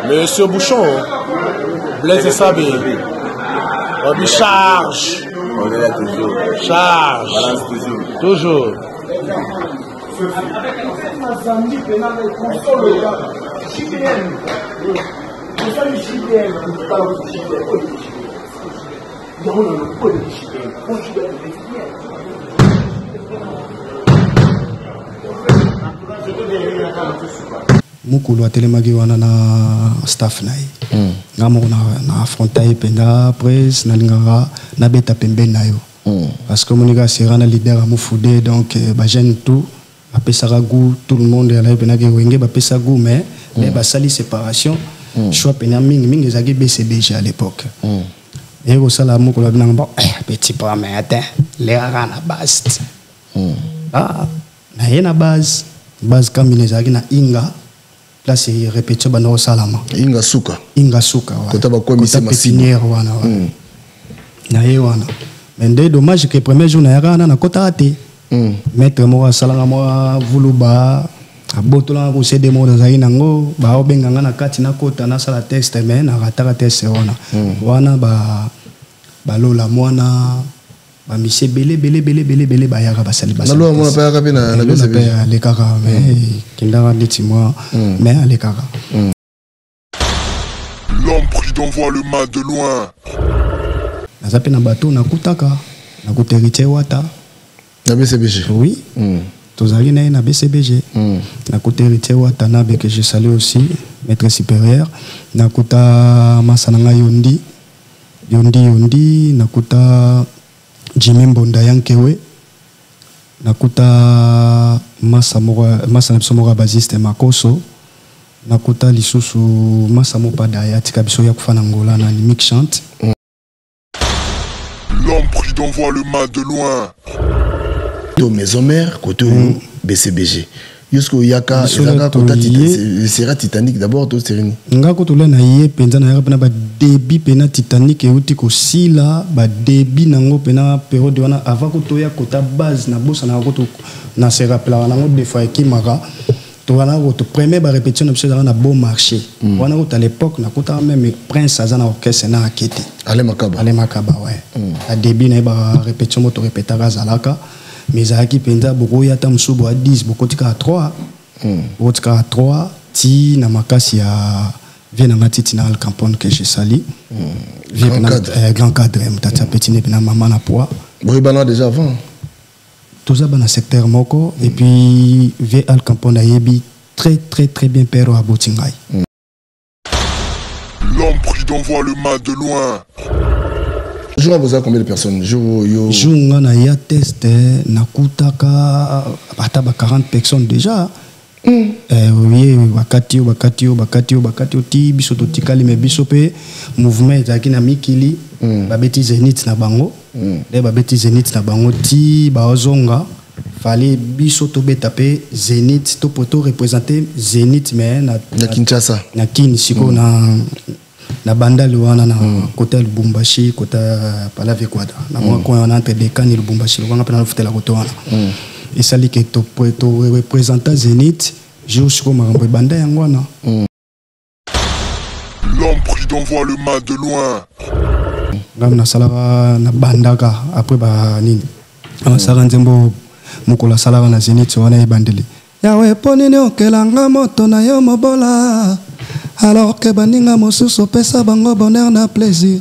Monsieur Bouchon, Blaise Sabé, on charge. On est là toujours. Charge. Balance toujours. Toujours. Mukulu atelemaki wana na staff na ye ngamo na affronta ye penda presse na lingaka na beta pembeni na yo parce que monika sera na leader a mufude donc ba jeune tout apesaka goût tout le monde ala pena ke wenge ba pesa goût mais basali séparation choix pena mingi ezaki BCBG à l'époque et ko sala mukulu abina ngamba petit pas mais attends les rana na base na ye na base kamine ezaki na inga. Là c'est répété bano salama Inga Suka kota ba komisa pépinière wana na ye wana mais ndé dommage que premier jour na yakana na kota ate maître mo salanga mo vuluba abotola ko cédé mo dans ainango ba obenganga na kati na kota na sala texte mais na rataka texte wana ba lola mwana ba mise belé ba yaka ba sali ba nalo mo pa yaka bina na bese be le kaka mais kindara nditi moi mais le kaka l'homme prudent voit le mal de loin. Nazape na bateau na kutaka na kuterite wata na BCBG oui tozali na BCBG na kuterite wata na beke je salue aussi maître supérieur na kuta masananga yondi na kuta Jimmy Mbonda yankewe nakuta masa na biso moko basiste makoso nakuta lisusu masa mopada ya tika biso ya kufa na ngola na mix chante. L'homme prudent voit le mal de loin. To maison mère côté BCBG jusqu'au yaka ezaka kota sera Titanic d'abord to serini ngako to le na ye penza na pena ba débit pena Titanic e uti ko sila ba débit nango pena période wana avant ko to ya kota base na bosa na ko to na se rappela nango des fois kimaka to wana ko to premier ba répétition na na bon marché wana ko à l'époque na kota même prince azana orchestre na akete ale makaba ouais a débit na ba répétition moto répétera zalaka mais Zaki Penda beaucoup ya tam subo à 10 beaucoup tika à 3 beaucoup tika à 3 ti na makasi ya vient na matiti na Alcampone que j'ai sali grand cadre mutata petit ne na maman na poids oui bana déjà avant tout ça dans secteur moko et puis v Alcampone ayebi très bien pero à Botingai. L'homme prudent voit le mal de loin. Jour vous avez combien de personnes? Jour na ya test nakutaka bataba 40 personnes déjà. Oui wakati ti biso to tikali me biso pe mouvement ezaki na mikili babeti Zenith na bango de babeti Zenith na bango ti baozonga fallait biso to beta pe Zenith to poto représenter Zenith mais na Kinshasa na Kinsiko na bandali wana na côté Lubumbashi côté Palave Kwada na moi quand on entre des can Lubumbashi on appelle na futela côté wana et ça li que to représenter Zenith jusqu'au marambo banda yango wana. L'homme prudent voit le mal de loin. Ngam na sala na bandaka après ba nini sala nzembo mukola sala na Zenith wana e bandeli yawe ponene okelanga moto na yo mobola alors que baninga mosusu pesa bango bonheur na plaisir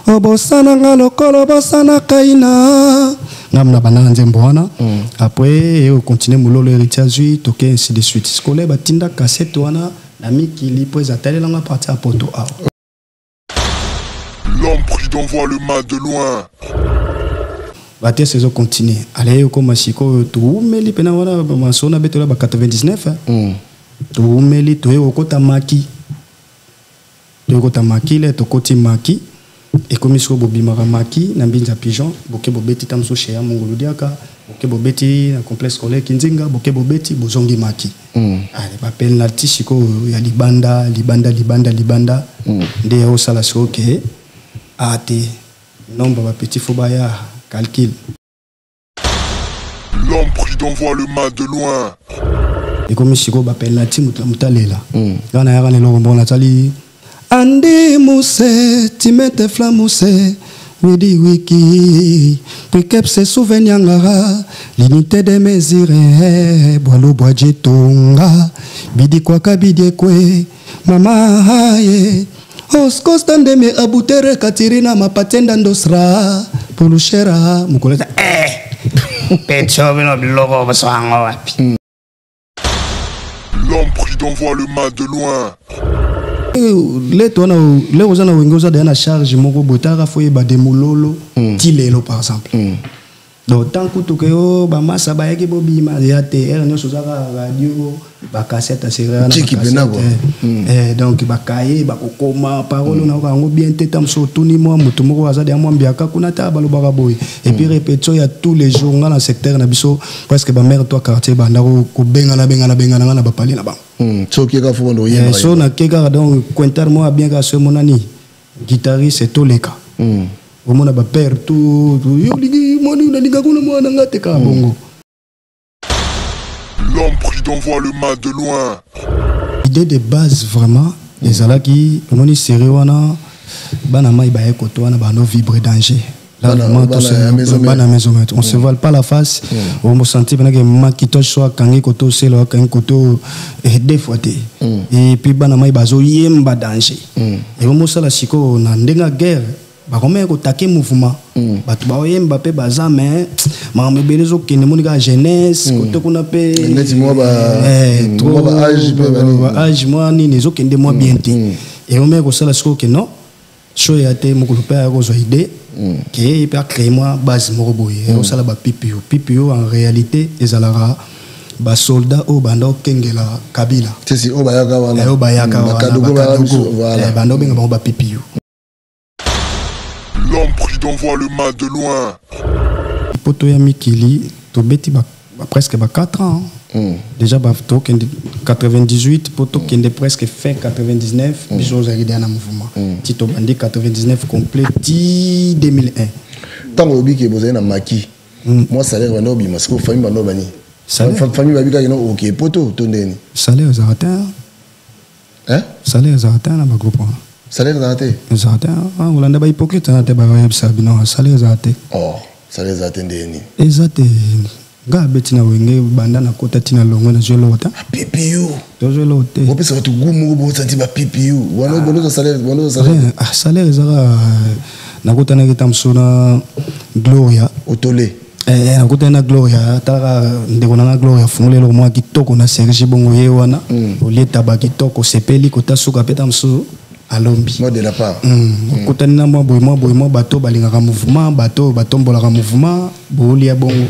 obosana nga lokolo bosana kaina ngam na banana nzembo wana après on continue mulolo héritage toke ainsi de suite scolaire batinda cassette wana na mikili po ezatale langa parti à poto a. L'homme prudent voit le mal de loin. Baté saison continue allez comme siko to meli pena wana masona betola ba 99 to meli to okota maki le to koti maki et comme il bobimaka maki na mbinza pigeon boke bobeti tamso chez ya mongolo diaka boke bobeti na complexe scolaire kinzinga boke bobeti bozongi maki allez ba pen la tisiko ya libanda nde au sala soke ate nombre ba petit fobaya calcul. L'homme prudent voit le mal de loin. Et comme si on appelle la team mutalela. Quand on a regardé le robot Nathalie, Andi Mousse, Timete Flamousse, Widi Wiki, Prekep se souvenirs l'unité des mesures, Boilo Boadjetonga, Bidi Kwaka Bidi Kwe, Mama Haye, Oskostande me abutere Katirina ma patenda ndosra, Polushera, Mukoleta, Petchovino Blogo Basango Wapi. L'homme prudent voit le mal de loin. Les gens qui ont charge, des moulolo, tilelo par exemple. Donc, tant que tu as des masses, des bobines, des ATR, des radio, des cassettes, donc, des cahiers, des comas, paroles, bien tête, surtout ni moi, mutumo, azadi, moi, bien, kakunata, balobaraboy. Et puis, répétons, il y a tous les jours dans le secteur, presque, ma mère, toi, quartier, bandaro, bengana, bapali là-bas. So, qui a fait un so, na kega, donc, quintar, moi, bien, à ce monani, guitariste, c'est tous les cas. L'homme prudent voit le mal de loin. L'idée de base vraiment, les alaki, on est sérieux, on a vibre danger. On ne se voile pas la face, on me sentit que je soit kangi koto selo kangi koto des fois et puis banama bazo yemba danger. Et on me sala siko na ndenga guerre. Bakomé ko taquer mouvement batu ba yemba pe baza mais mambe belezo kene monika jeunesse koto kuna pe neti moi ba trop âge moi ni nezo kende moi bien te et on me ko sala siko que non so ya te mokolo pe ko zo idée que peut créer moi base moko boye on sala ba PPO en réalité ezalara ba soldat au bando kengela Kabila c'est au bayaka wana au bayaka wana bando benga ba PPO. L'homme prudent voit le mal de loin. Poto ya mikili to beti presque 4 ans. Déjà to 98 poto kende presque fin 99 biso za ridé na mouvement. Tito bandi 99 complet ti 2001. Tango obi ke bozana na maki. Moi salaire bando bi parce que famille bando bani. Famille babika kino OK poto to ndeni. Salaire za atteint. Hein? Salaire za atteint na ba groupe. Salaire zate. Zate. Ah, on a pas hypocrite na te ba web sabino salaire zate. Oh, salaire zate ndeni. Ezate. Ga betina wenge banda na kota tina longo na jelota. PPU. To jelote. Wo pesa tu gumu bo santi ba PPU. Wono salaire. Ah, salaire zara na kota na kitamsona Gloria. Otole. Na kota na Gloria tala ndeko na Gloria fungule lo mwa kitoko na Serge Bongo ye wana. Oleta ba kitoko sepeli kota suka peta msu. Alombi. Moi de la part. Kotanina moi boy bateau balingaka mouvement bateau batombolaka mouvement bolia bongo.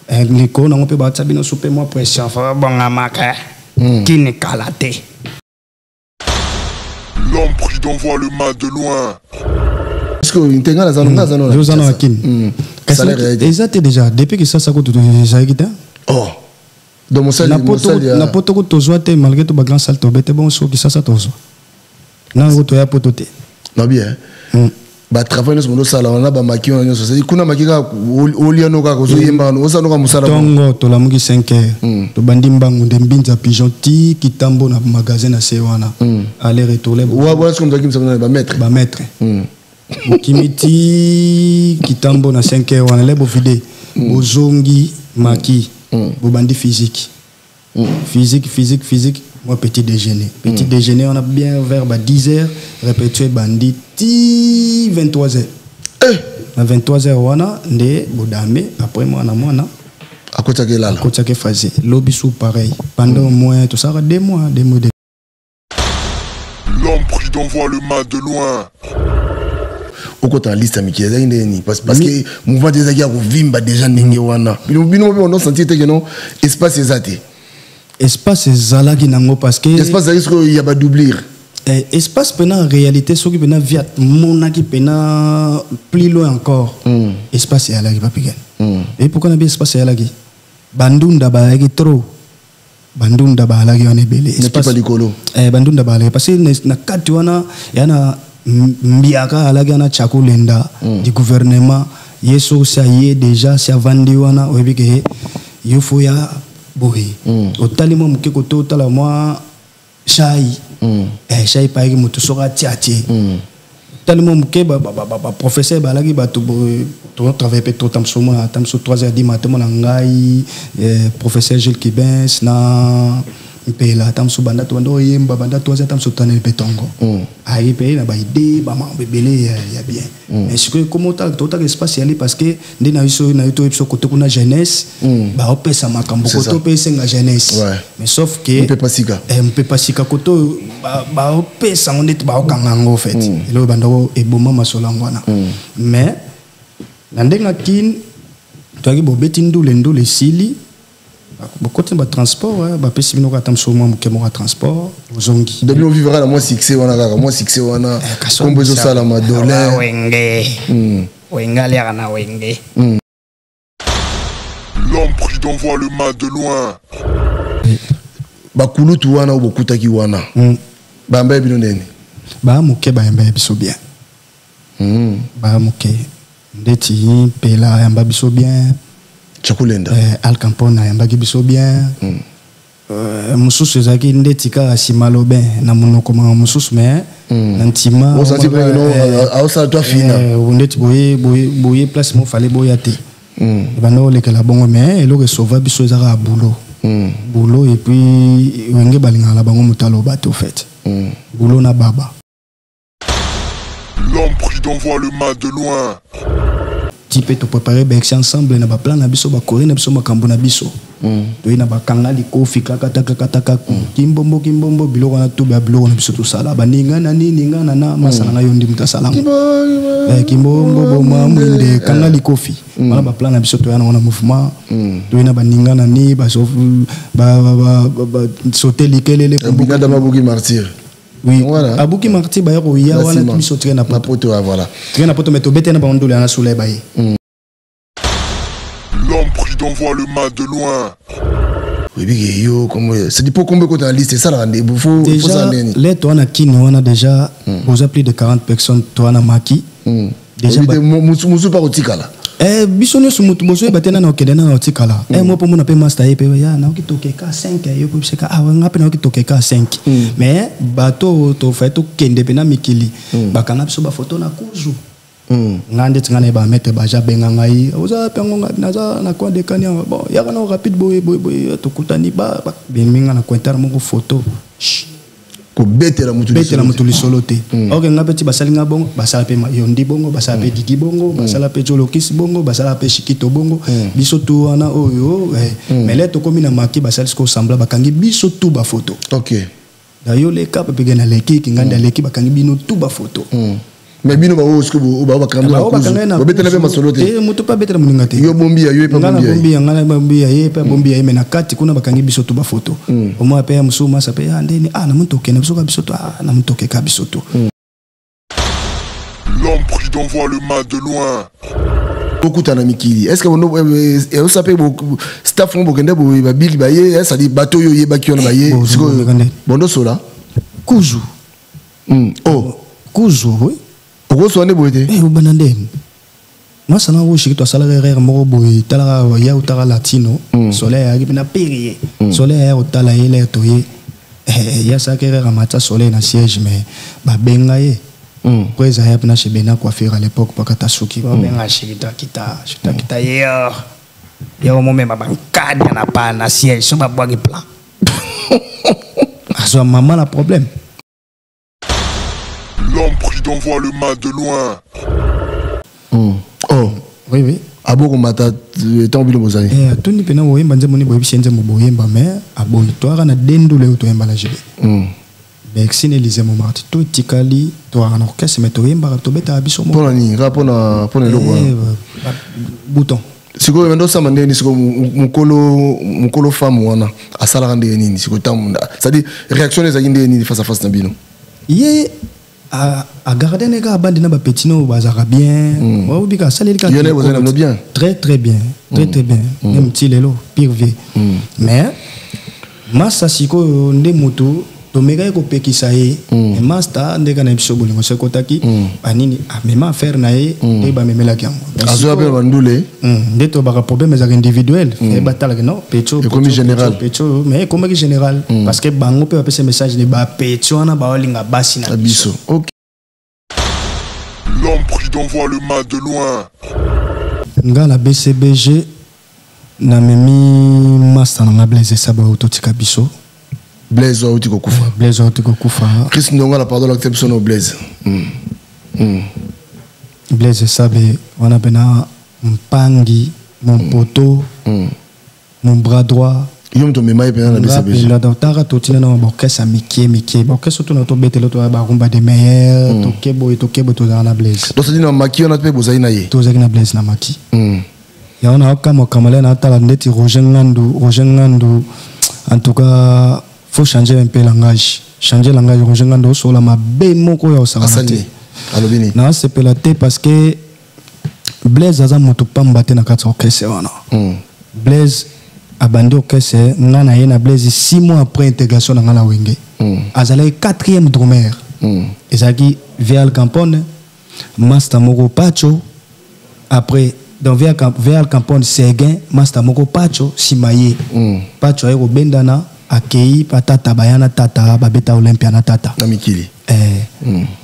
Liko na ngope ba tsabino soupe moi pression fa bonga maka. Kini kalate. L'homme prudent voit le mal de loin. Parce que intenga la zano zano. Yo zano akin. Exact déjà depuis que ça ko tout ça kita. Oh. Dans mon salle na poto ko tozoate malgré to ba grand salle to bete bon so ki ça tozo. Non, tu as pototé. Non bien. Ba travail nous mon sala on a ba maki on so c'est kuna maki ka oliano ka ko zo yemba no sa no ka musala tongo to la mugi 5h to bandi mbangu de mbinza pigeon ti kitambo na magasin na sewana aller retourner wa est-ce qu'on doit kimsa ba maître kimiti kitambo na 5h wana lebo vide bozongi maki bo bandi physique moi petit déjeuner on a bien vers 10h répété bandit 23h à 23h wana nde bodame après moi na à côté que là phasé lobby sous pareil pendant au moins tout ça 2 mois l'homme prudent voit le mal de loin. Au côté liste amiki parce que mouvement des agia vimba déjà ndenge wana bino on senti que non espace exaté espace zalaki nango parce que espace risque il y a pas doubler espace pena en réalité ce qui pena via monaki pena plus loin encore espace yalaki pas piquer et pourquoi na bien espace yalaki bandunda ba yaki trop bandunda ba yalaki on ebele espace pas likolo bandunda ba yalaki parce que na kati wana yana mbiaka yalaki na chakulenda du gouvernement yeso ça y est déjà ça vandi wana obike il faut ya boy otali mo muke ko to tala moi chai chai pa ki mutu soka tiati tali mo muke ba professeur ba lagi ba to travailler peut trop tam so 3h du matin mon ngai professeur Gilles Kibens na pela tam so banda to bando yemba banda to za tam so tanel petongo ai pe na ba ide ba ma bebele ya bien mais ce que comment total espace ali parce que ndi na yo so côté kuna jeunesse ba opesa makambo koto pesa nga jeunesse mais sauf que mpe pasika koto ba opesa onde ba okangango en fait elo bando e boma masolangwana mais nandenga kin to aki bo beti ndule sili beaucoup de transport ba pesi bino ka tam so mo ke mo transport ozongi de bien vivra la moi succès wana kombo zo sala ma dollar wenga lera na wenge L'homme prudent voit le mal de loin. ba kulutu wana ou bokutaki wana ba mbaye bino nene ba muke ba mbaye biso bien ba muke ndeti pela yamba biso bien chakulenda Al Campona yambaki biso bien mususu ezaki ndeti ka simalo ben na monoko ma mususu mais na ntima on senti bien non ça toi fina ndeti boye place mo fallait boya te bano lekela bongo mais eloko sauva biso ezaka boulot et puis wenge balinga la bango mutalo bato fait boulot na baba. L'homme prudent voit le mal de loin. Tu peux te préparer bexi ensemble na ba plan na biso ba corée na biso makambo na biso to ina ba kanga likofi kaka kimbombo biloko na to ba biloko na biso to sala ba ninga na na masala na yo ndi mutasala kimbombo boma mwinde kanga likofi mala ba plan na biso to yana na mouvement to ina ba ninga na ni ba sauter likelele pour da mabuki martyr. Oui, voilà. Abuki marti ba yako ya wana tu biso tena na poto voilà. Tena poto meto bete na ba ndole na soleil ba ye. L'homme prudent voit le mal de loin. Oui, bien yo comme c'est dit pour combien côté la liste ça là faut ça les toi na kini wana déjà vous plus de 40 personnes toi na maki. Déjà musu pas otikala. Bisonyo sumutu bozo batena na okedena na otikala mo po mona pe master ye pe ya na okitoke ka 5 yo po seka ngape na okitoke ka 5 mais bato to fait to kende pe na mikili bakanga biso ba photo na kuzu ngande tsingana ba mettre ba jabenga ngai oza pe ngonga na za na kwa de kanya bon ya kana rapide boy to kutani ba beminga na kwentara mo photo ko betela mutu lisolote ok ngape ti basalinga bongo basala pe yondi bongo basala pe digi bongo basala pe jolokis bongo basala pe shikito bongo biso tu wana oyo mais là to komi na maki basala ko sembla bakangi biso tu ba photo ok d'ailleurs les cap pe gena leki nganda leki bakangi bino tu ba photo mais bino ba o sko ba kamera ko betela pe masolote mutu pa betela muninga te yo bombia yo pa bombia ngana bombia ye pa bombia ye mena kati kuna bakangi biso tu ba photo au moins pe musuma sa pe ndeni na muntu okena biso ka biso to na muntu okeka biso to. L'homme prudent voit le mal de loin. Beaucoup de mikili. Est-ce que on s'appelle staff on bokende ba big ba ye ça dit bateau yo ye ba ki on ba ye bondo sola kuzu oh kuzu oui okoso ne boyete banandeni moi ça na wo shiki to sala rere mo boy tala ya utara latino soleil ya na périer soleil ya utala ile to ye ya sa kere ramata soleil na siège mais ba benga ye kwa eza ya na shebena coiffure à l'époque pakata suki ba benga shikita kita yo mo mema bankada na pa na siège so ba bwagi plan aso maman la problème. L'homme prudent voit le mal de loin. Oh, oui. Aboko mata tant bilo bozali. Tout ni pena woyemba nze moni boyebi senze mo boyemba mais aboni to ara na dendu le to yemba la jebe. Bexine Elise mo marti to tikali to ara na orchestre mais to yemba to beta biso mo. Pona ni rapona loko. Bouton. Siko mendo sama ndeni siko mukolo femme wana asala rande nini siko tamunda. C'est-à-dire réaction les ndeni face à face na bino. Ye à garder les gars bandi na ba petino bazaka bien wa ubika saleli ka bien très bien même ti lelo pire vie mais massa siko nde moto to mega ko pekisa ye e master ndeka na biso bolingo se kotaki banini amema faire na ye e ba memela kiango azo abe bandule ndeto ba problème za individuel e batala no pecho comme général pecho mais comme général parce que bango pe apesa message ne ba pecho na ba olinga basi na biso. OK. L'homme prudent voit le mal de loin. Nga la BCBG na memi master na Blaise Saba autotika biso. Blaise auti ko kufa. Blaise auti ko kufa. Chris Ndonga la pardon l'acception au Blaise. Blaise Sabe on a bena mpangi mon poteau mon bras droit. Yom to mema epena na BCBG. La docteur totina na orchestre mikie orchestre to na to betelo to ba rumba de meilleur to kebo to na Blaise. Donc ça dit na maki on a pe bozai na ye. To zaki na Blaise na maki. Ya on a kama kamale na tala ndeti Roger Ngandu en tout cas faut changer un peu le langage. Changer le langage Roger Ngandu sur la mabe moko ya osakate. Alobini. Na c'est pelaté parce que Blaise aza moto pamba te na kati orchestre wana. Blaise abandi orchestre ngana ye na Blaise 6 mois après intégration na ngala wenge. Azalaki 4e drummer. Ezaki Vial Campone, Master Moko Pacho, après dans Vial Campone Seguin, Master Moko Pacho Simaye. Pacho ayo bendana akei patata bayana tata babeta Olympia na tata. Na mikili.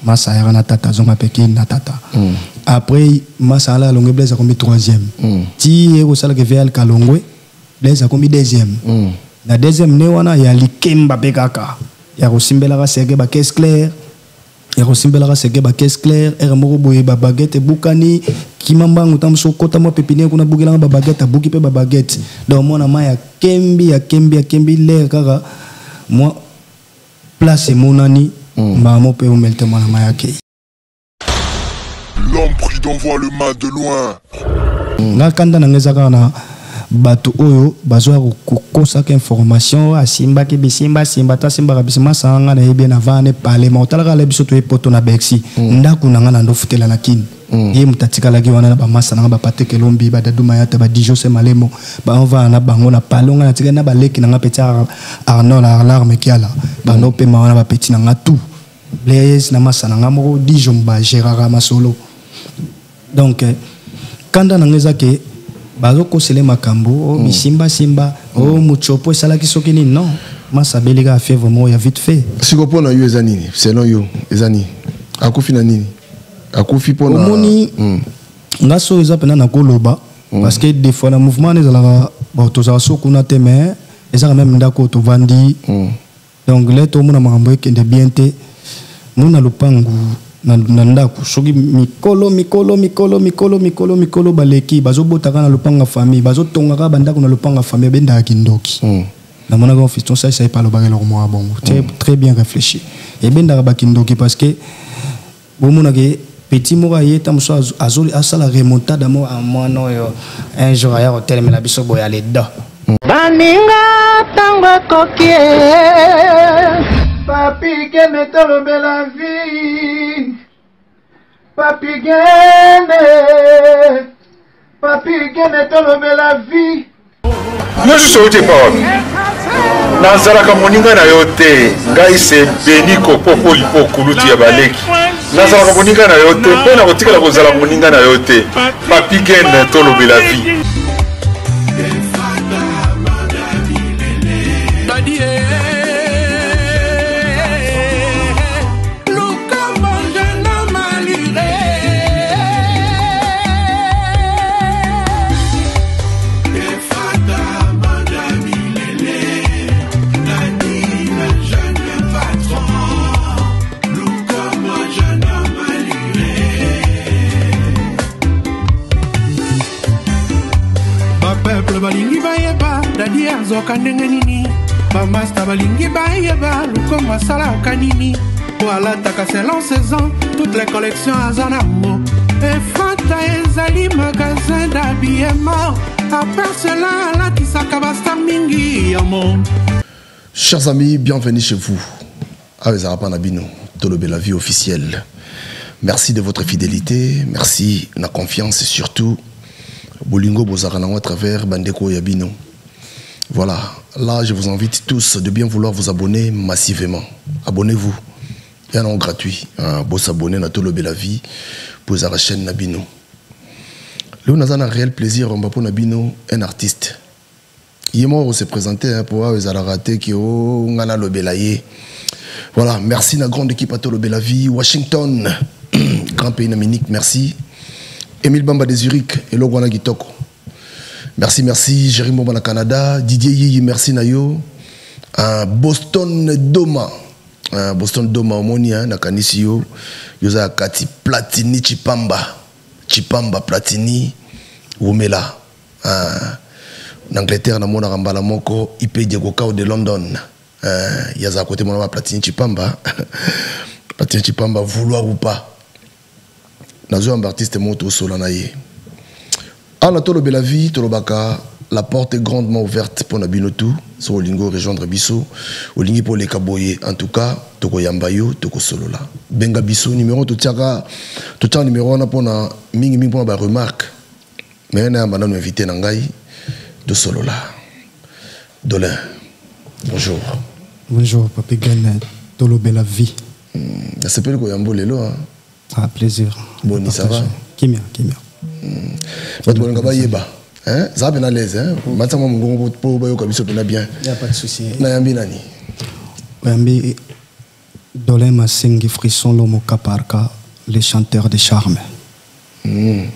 Massa ya na tata zonga peki na tata. Après Massa ala longue Blaise a commis 3e. Ti eko sala ke Vial Kalongwe Blaise a commis 2e. Na 2e ne wana ya likemba pekaka. Ya ko simbela ka sege ba caisse claire. Ya ko simbela ka sege ba caisse claire, era moko boye ba baguette bukani kimambangu tamso kota mo pepinier kuna bugela ba baguette buki pe ba baguette. Donc mona ma ya kembi le kaka moi place monani ma mo pe umelte mona ma ya ke. L'homme prudent voit le mal de loin. Nga kanda na ngeza na bato oyo bazwa kokosaka information asimba ke bisimba simba ta simba kabisima sanga na yebe na vane parlement talaka la biso to epoto na Bexi ndaku nanga na ndofutela na kini ye mutatika lagi wana na ba masa na ba pateke lombi ba daduma yata ba dijo se malemo ba onva na bango na palonga na tika na ba leki na peta Arnaud la alarme kiala ba no pe ma na ba petit na tout Blaise na masa na moko dijo mba Gérard Masolo. Donc kanda na ngeza ke bazo kosele makambo bisimba simba muchopo salaki sokini non masa belika a fait vraiment ya vite fait sikopo na yo ezanini selon yo ezani akufi na nini akufi pona omoni ngaso eza pena na koloba parce que des fois le mouvement les ala ba toza sokuna te mais eza même ndako to vandi donc les to mona makambo ekende bien te mona lupangu na ndako soki mikolo baleki bazobotaka na lupanga famille bazotongaka bandako na lupanga famille benda kindoki na mona ko fiston ça pas le bagage mo bongo très bien réfléchi et benda ba kindoki parce que bomona ke petit moko yeta muso azoli asala remontada mo a mono yo un jour ya hotel mais la biso boya les deux baninga tango kokie papi que me tolobe la vie papi que me tolobe la vie Moi je suis au départ nazalaka moninga na yo te ngai se beni kopopo lipo kuluti ya baleki nazalaka moninga na yo te mpe na kotikala kozala moninga na yo te papi gene tolobe la vie. balingi bayeba dadi azoka ndenge nini bamasta balingi bayeba lukongo asalaka nini po alataka selon saison toutes les collections aza nango efata ezali magasin d'habillement apart cela alatisaka bastar mingi ya monde. Chers amis, bienvenue chez vous avec Zarapa Nabino, Tolobe la vie officielle. Merci de votre fidélité, merci de la confiance et surtout Bolingo Bozaranango à travers Bandeko Yabino. Voilà, là je vous invite tous de bien vouloir vous abonner massivement. Abonnez-vous. Il y a un nom gratuit. Bon s'abonner à tout le bel vie pour la chaîne Nabino. Là, on a un réel plaisir pour Nabino, un artiste. Il est mort, on s'est présenté pour les raté qui ont le belaye. Voilà, merci la grande équipe à tout le bel vie. Washington, grand pays d'Amérique, merci. Émile Bamba de Zurich et Logwana Gitoko. Merci, merci. Jérémy Bomba Canada. Didier Yi, merci Nayo. Boston Doma. Boston Doma, Omonia, Nakanisio. Yosa Kati Platini Chipamba. Chipamba Platini. Womela. En Angleterre, na mona Rambala Moko. IP Diego Kao de London. Yaza à côté de mon Platini Chipamba. Platini Chipamba, vouloir ou pas. Nazo un artiste moto solanaye. À la tolo bela vie, tolo baka, la porte est grandement ouverte pour Nabinotu, sur Olingo rejoindre Bisso, Olingi pour les Kaboye. En tout cas, toko Yambayo, toko Solola. Benga Bisso, numéro tout tiara numéro on a pour na mingi pour na remarque. Mais on a un invité Nangai de Solola. Dolin. Bonjour. Bonjour, Papi Gane, tolo bela vie. Ça s'appelle quoi Yambo Lelo? Ah, plaisir. Boni, ça va? Kimia. Ça va bien à l'aise, hein? Maintenant, bien. Il n'y a pas de souci. Nani? Yambi Dolin Masengi Frisson Lomo Kaparka, les chanteurs de charme. Ouais.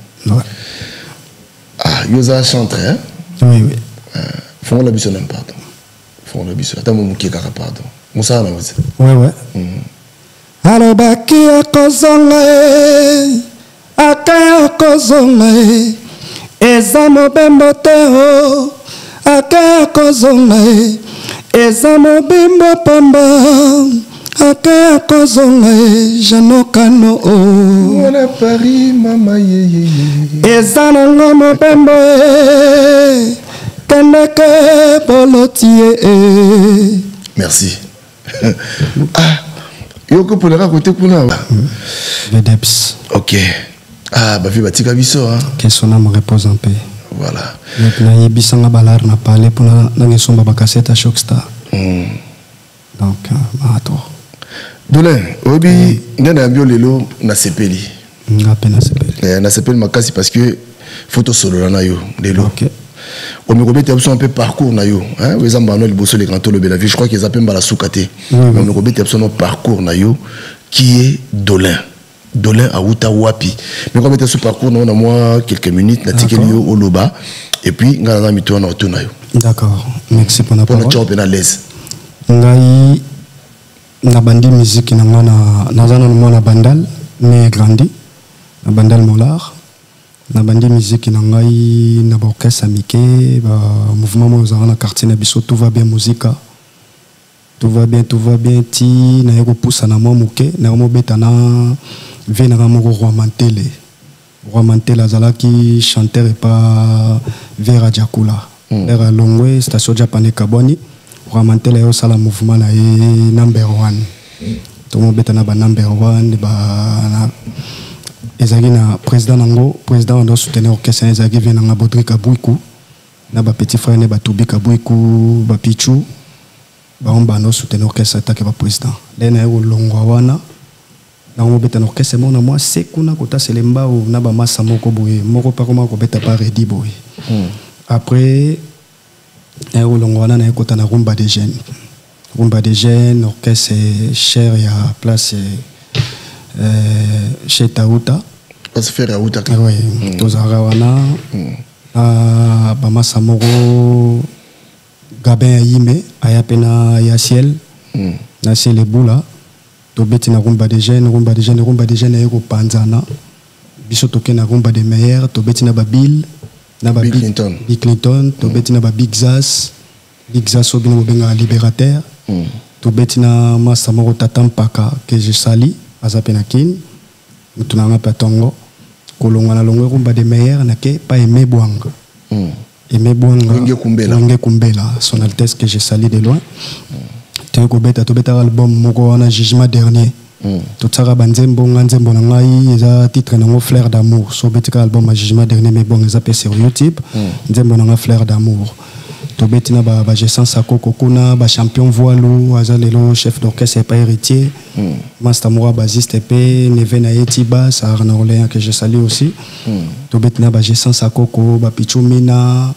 Ah, Yosa chantre, hein? Oui. Font la bison, pardon. Font la bison. Attends, mon qui pardon. Moussa, non, ouais. Alobaki akozonga akaya akozonga eza mobembo te o akaya akozonga eza mobimbo pamba akaya akozonga janokano o wala Paris mama ye eza nanga mobembo kendeke bolotie. Merci. Yoko pour le raconter pour nous. Vedeps. Ok. Ah, bah, Batika Bisso, hein. Que son âme repose en paix. Voilà. Maintenant, Bissanga Balar n'a pas parlé pour la somba cassette à Shockstar. Donc, attends. Dolin, Obi, Nana Biolelo, na sepeli. Na pena sepeli. Na sepeli makasi parce que photo solo na yo, Lelo. Ok. On me remet un peu parcours na yo, hein. Les ambano le bosso les grands le belavi. Je crois qu'ils appellent la soukate. On me remet un parcours na yo qui est Dolin. Dolin à Outa Wapi. Mais quand on met ce parcours, on a moi quelques minutes, na tikelio au loba et puis ngana mito na auto na yo. D'accord. Merci pour la parole. Pour notre l'aise. Ngai na bandi musique na ngana na zana na bandal né grandi na bandal molar. Na bandi musique na ngai na orchestre amike ba mouvement mo na quartier na biso tout va bien musique. Tout va bien ti na yoko poussa na mo muke na mo betana vena na mo roi Mantele azalaki chanteur et pas Vera Jakula. Vera Longwe station japonais Kaboni roi Mantele yo sala mouvement na number 1. Tout mo betana ba number 1 ba ezaki na président nango président doit soutenir orchestre ezaki vena na Bodrika Bouikou na ba petit frère ne ba Tobika Bouikou ba Pichu ba on bano soutenir orchestre attaque ba président lena yo longwa wana na mo beta orchestre mo na moi sekuna kota selemba ou na ba massa moko boye moko pa comment ko beta pa ready boye après yo longwa wana na kota na rumba des jeunes orchestre cher ya place chez Taouta. Pas faire à Outa. Oui, Tozarawana, Bamasa Moro, Gabin Yime, Ayapena Yaciel, Naciel et Boula, Tobeti na rumba des jeunes, Ego Panzana, Bisotoke na rumba des meilleurs, Tobeti na Babil, Bill Clinton, Tobeti na Big Zaz Obino Benga Libérateur, Tobeti na Masa Moro Tatampaka, que je sali. Azapenakin, mutunanga patongo, kolongana longwe rumba de meilleurs nake pas Aimé Bouanga. Aimé Bouanga, Longue Kumbela, son Altesse que j'ai sali de loin. Tobeta album moko wana jugement dernier. Tout ça banzembo nganzembo na ngai eza titre nango Fleur d'amour. So betika album jugement dernier mais bon eza pe sur YouTube. Nzembo na Fleur d'amour. tobetina ba gestion sakoko kuna ba champion voilu azalelo chef d'orchestre pas héritier master mora basiste pe neve na yeti bass à Orléans que je salue aussi tobetina ba gestion sakoko ba pichumina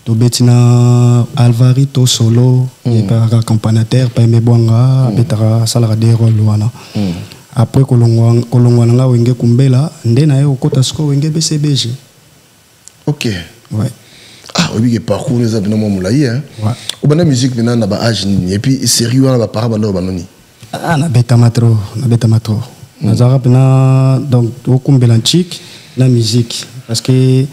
tobetina Alvarito solo et par accompagnateur pa mebwanga betara salara de rôle wana après kolongwa nga wenge kumbela nde na yo kota sko wenge BCBG. OK. Ouais. Ah, oui, que parcours les abonnés mon moulaï hein. Ouais. Ou ben la musique maintenant na ba âge et puis sérieux na ba para bando banoni. Ah na beta matro. Na zara pena donc au kumbela chic na musique parce que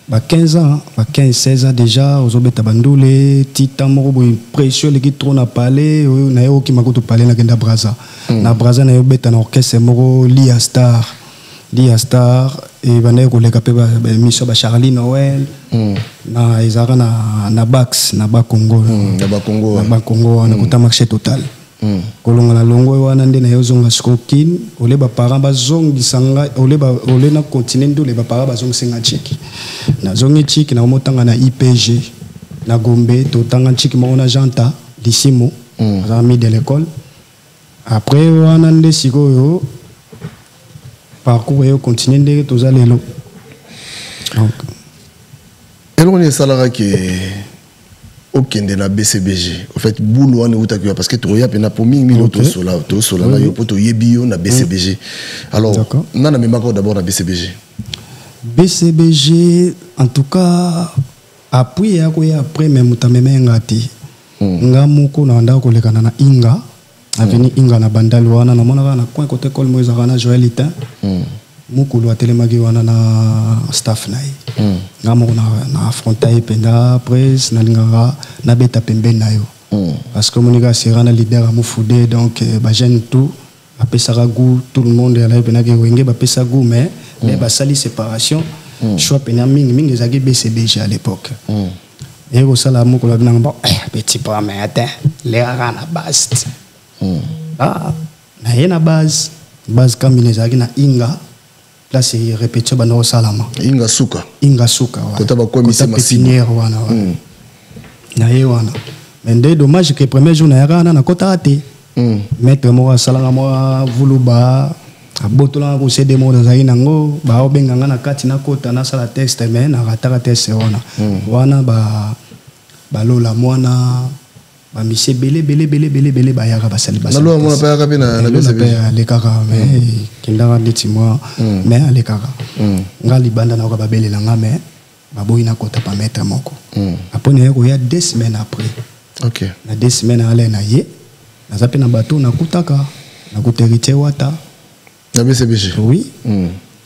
ba 15 ans, ba 15-16 ans déjà aux obeta bandoule tita moko précieux les qui trop na parler na yo ki makoto parler na kenda braza. Na braza na yo beta na orchestre moko Lia Star et banaye koleka pe ba mission ba Charlie Noël na ezara na Bax na ba Congo na kota marché total kolonga na longo wana nde na yo zonga skokin ole ba parents ba zongi sanga ole na continent do le ba parents ba zongi senga chiki na zongi chiki na motanga na IPG na Gombe to tanga chiki mo na janta disimo ami de l'école après wana nde sikoyo parcours et continuer de tous aller là. Donc, et on est salarié qui aucun de la BCBG. En fait, boulot on est parce que tu regardes pena pour 1000 autos sur là, yo poto yebio na BCBG. Alors, on a même encore d'abord la BCBG. BCBG en tout cas après même mutameme ngati. Ngamuko na ndako lekana na Inga. Aveni Inga na bandali wana na mona na coin côté col moïse kana Joëlitin mukulu atelemaki wana na staff nae ngamo na affronter penda presse na lingara na beta pembe na yo parce que monika serana leader a mufude donc ba jeune tout apesaka goût tout le monde ala pena ke wenge ba pesa goût mais ba sali séparation choix pena mingi ezaki BCBG à l'époque et ko sala mukulu na ngamba petit pas mais attends les rana bast na yena base combinaison na Inga place répétition bano salama Inga suka kota ba commissaire pépinière wana na ye wana mais ndé dommage que premier jour na yakana na kota ate maître mo salanga mo vuluba abotola ko cédé mo dans nango ba obenganga na kati na kota na sala texte mais na rataka texte wana ba lola mwana ba mise belé ba yaka ba sali ba nalo mona pa yaka bina na BCBG le kaka mais kindanga nditi moi mais ale kaka ngali banda na ba belela nga mais ba boyina kota pa mettre moko après ne ko ya 2 semaines après OK na 2 semaines ale na ye na zape na bateau na kutaka na kuterite wata na BCBG oui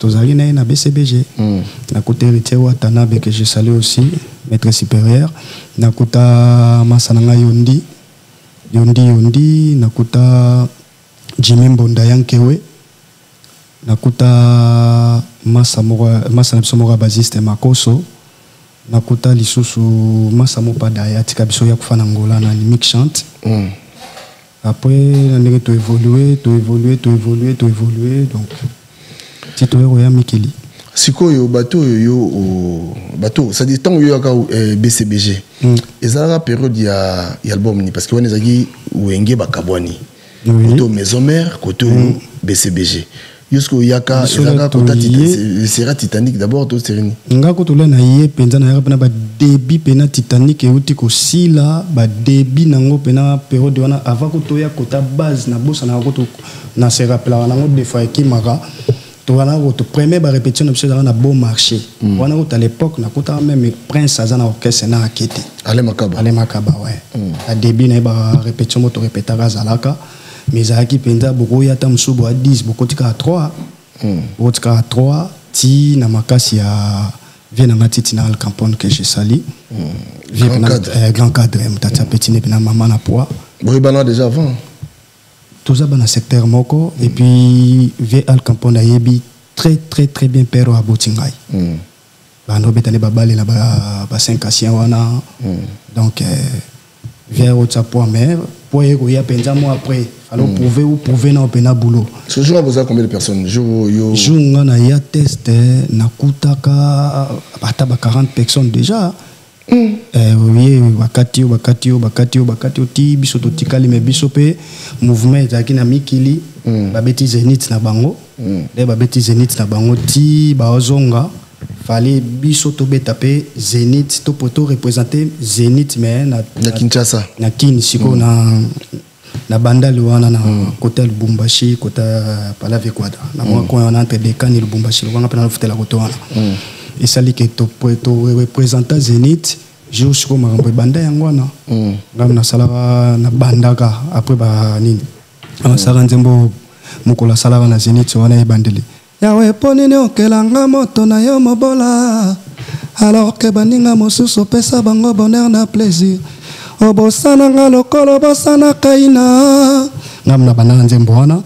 tozali na BCBG na kuterite wata na be que je salue aussi maître supérieur nakuta masananga yondi nakuta Jimmy Mbonda yankewe nakuta masa msomora basiste makoso nakuta lisusu masa mopada ya tika biso ya kufana ngola na mix chante après on to évoluer donc tito ya mikili sikoyo bateau ça dit tant yo yaka BCBG ezala période ya album ni parce que on ezaki wenge bakabwani koto maison mère koto BCBG jusqu'au yaka ezaka kota sera Titanic d'abord to série nga ko to na ye penza na yaka ba début pena Titanic e uti ko sila ba début nango pena période wana avant ko to ya kota base na bosa na ko to na se rappela nango des fois ki maka towana ko to premier ba répétition na na bon marché wana ko à l'époque na kota même prince azana orchestre na akete ale makaba ouais à début na ba répétition moto répétera zalaka mais aki penza boko ya ta msubo à 10 boko tika à 3 boko tika à 3 ti na makasi ya vient na matiti na al campone que je sali grand cadre mtata petit ne na maman na poids boy bana déjà avant tout ça dans le secteur moko et puis al campone yebi très bien pero à botingai bano betane babale na ba 5 anciens wana donc vient au point mais pour y a penza moi après alors prouver na pena boulot ce jour vous avez combien de personnes jour na ya test na kutaka ata ba 40 personnes déjà oui bakati ti biso to tikali me biso pe mouvement ezaki na mikili babeti Zénith na bango babeti Zénith na bango ti baozonga fallait biso to beta pe Zénith to poto représenter Zénith mais na Kinshasa na Kinsiko na banda wana na côté Lubumbashi côté Palave Quadra na moi quand on entre des can Lubumbashi on a pas na fotela côté wana et ça li que to représenter Zénith jusqu'au marambo banda yango wana ngam na sala na bandaka après ba nini on sala nzembo mukola sala na Zénith wana ebandeli yawe ponene okelanga moto na yo mobola alors que baninga mosusu pesa bango bonheur na plaisir obosana nga lokolo bosana kaina ngam na banana nzembo wana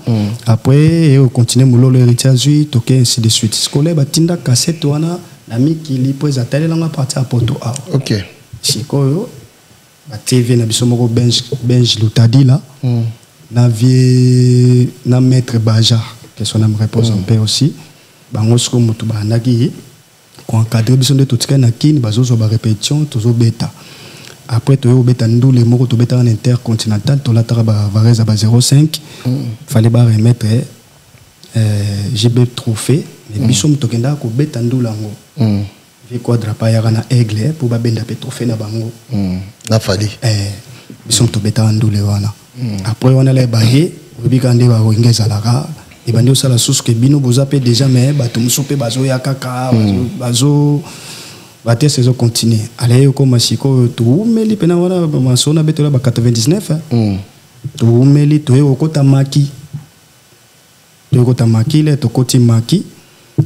après on continue mulolo héritier toke ainsi de suite scolaire batinda cassette wana na mikili po ezatali langa parti à poto a OK sikoyo ba TV na biso moko benj lutadi là na vie na maître Baja que son âme repose en paix aussi bango siko mutu bandaki ko encadrer biso de tout ce na kini bazozo ba répétition tozo beta après toyo beta ndule moko to beta en intercontinental to la tara ba vareza ba 05 fallait ba remettre GB trophée mais biso mutu kenda ko beta ndulango vi quadra pa ya na aigle pour ba benda pe trophée na bango na fali biso mutu beta ndule wana après on allait bailler obikande ba ngeza la et bandi osala susu ke bino boza pe déjà mais bato musu pe bazo ya kaka bazo bate saison continuer allez comme siko to meli pena wana masona betola ba 99 to meli to okota maki le to koti maki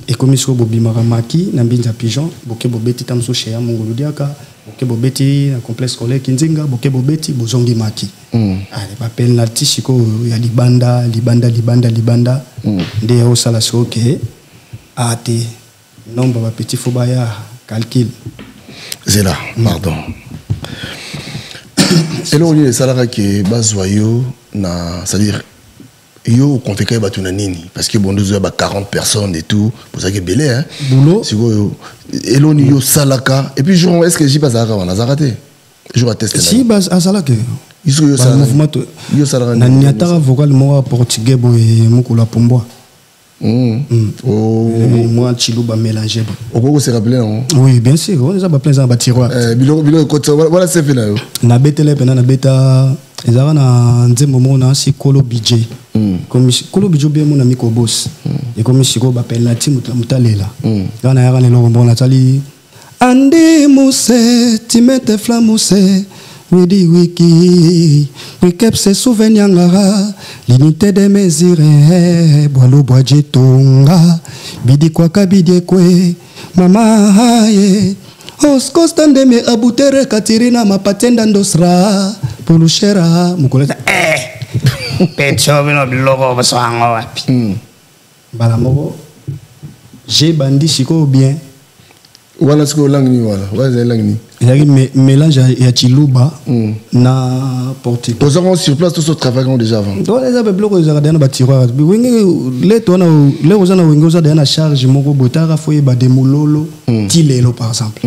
et comme siko bobimaka maki na mbinza pigeon boke bobeti tamso chez ya mongolo diaka boke bobeti na complexe scolaire kinzinga boke bobeti bozongi maki allez ba penalty siko ya libanda nde au sala soke ate nombre ba petit fobaya calcul zela pardon et là on dit ça là que bazoyo na c'est-à-dire yo convoqué batuna nini parce que bon nous a 40 personnes et tout pour ça que belé hein boulot siko et là on yo salaka et puis jour est-ce que j'y passe à raté je vais tester si bas azalaka iso yo salaka mouvement yo salaka na nyatara vocal mo portugais boy mukula pomboa moi chiluba mélangé on se rappeler non oui bien sûr on les a pas plein dans tiroir bilo voilà c'est fait là yo na betele pena na beta ezara na nzembo mo na si kolo budget comme kolo budget bien mo na miko boss et comme siko ba penalty mutalela kana ya kana lo mbona tali andi muse timete flamuse Widi wiki, wikep se souvenirs l'unité de mesure, boilo boajetonga, bidi kwa kabidi kwe, mama haye, oskostande me abutere katirina mapatenda ndosra, polushera, mukoleta, pecho bino biloko basango wapi. Balamoko, j'ai bandi siko bien. Voilà ce que langue voilà langue il y a un mélange à chiluba na portugais. Aux gens sur place tous ce travail déjà avant. Donc les abeilles bloquent les ardennes bâtiment. Les tourna les aux gens wingoza derrière charge moko botara foye ba demololo tilelo par exemple.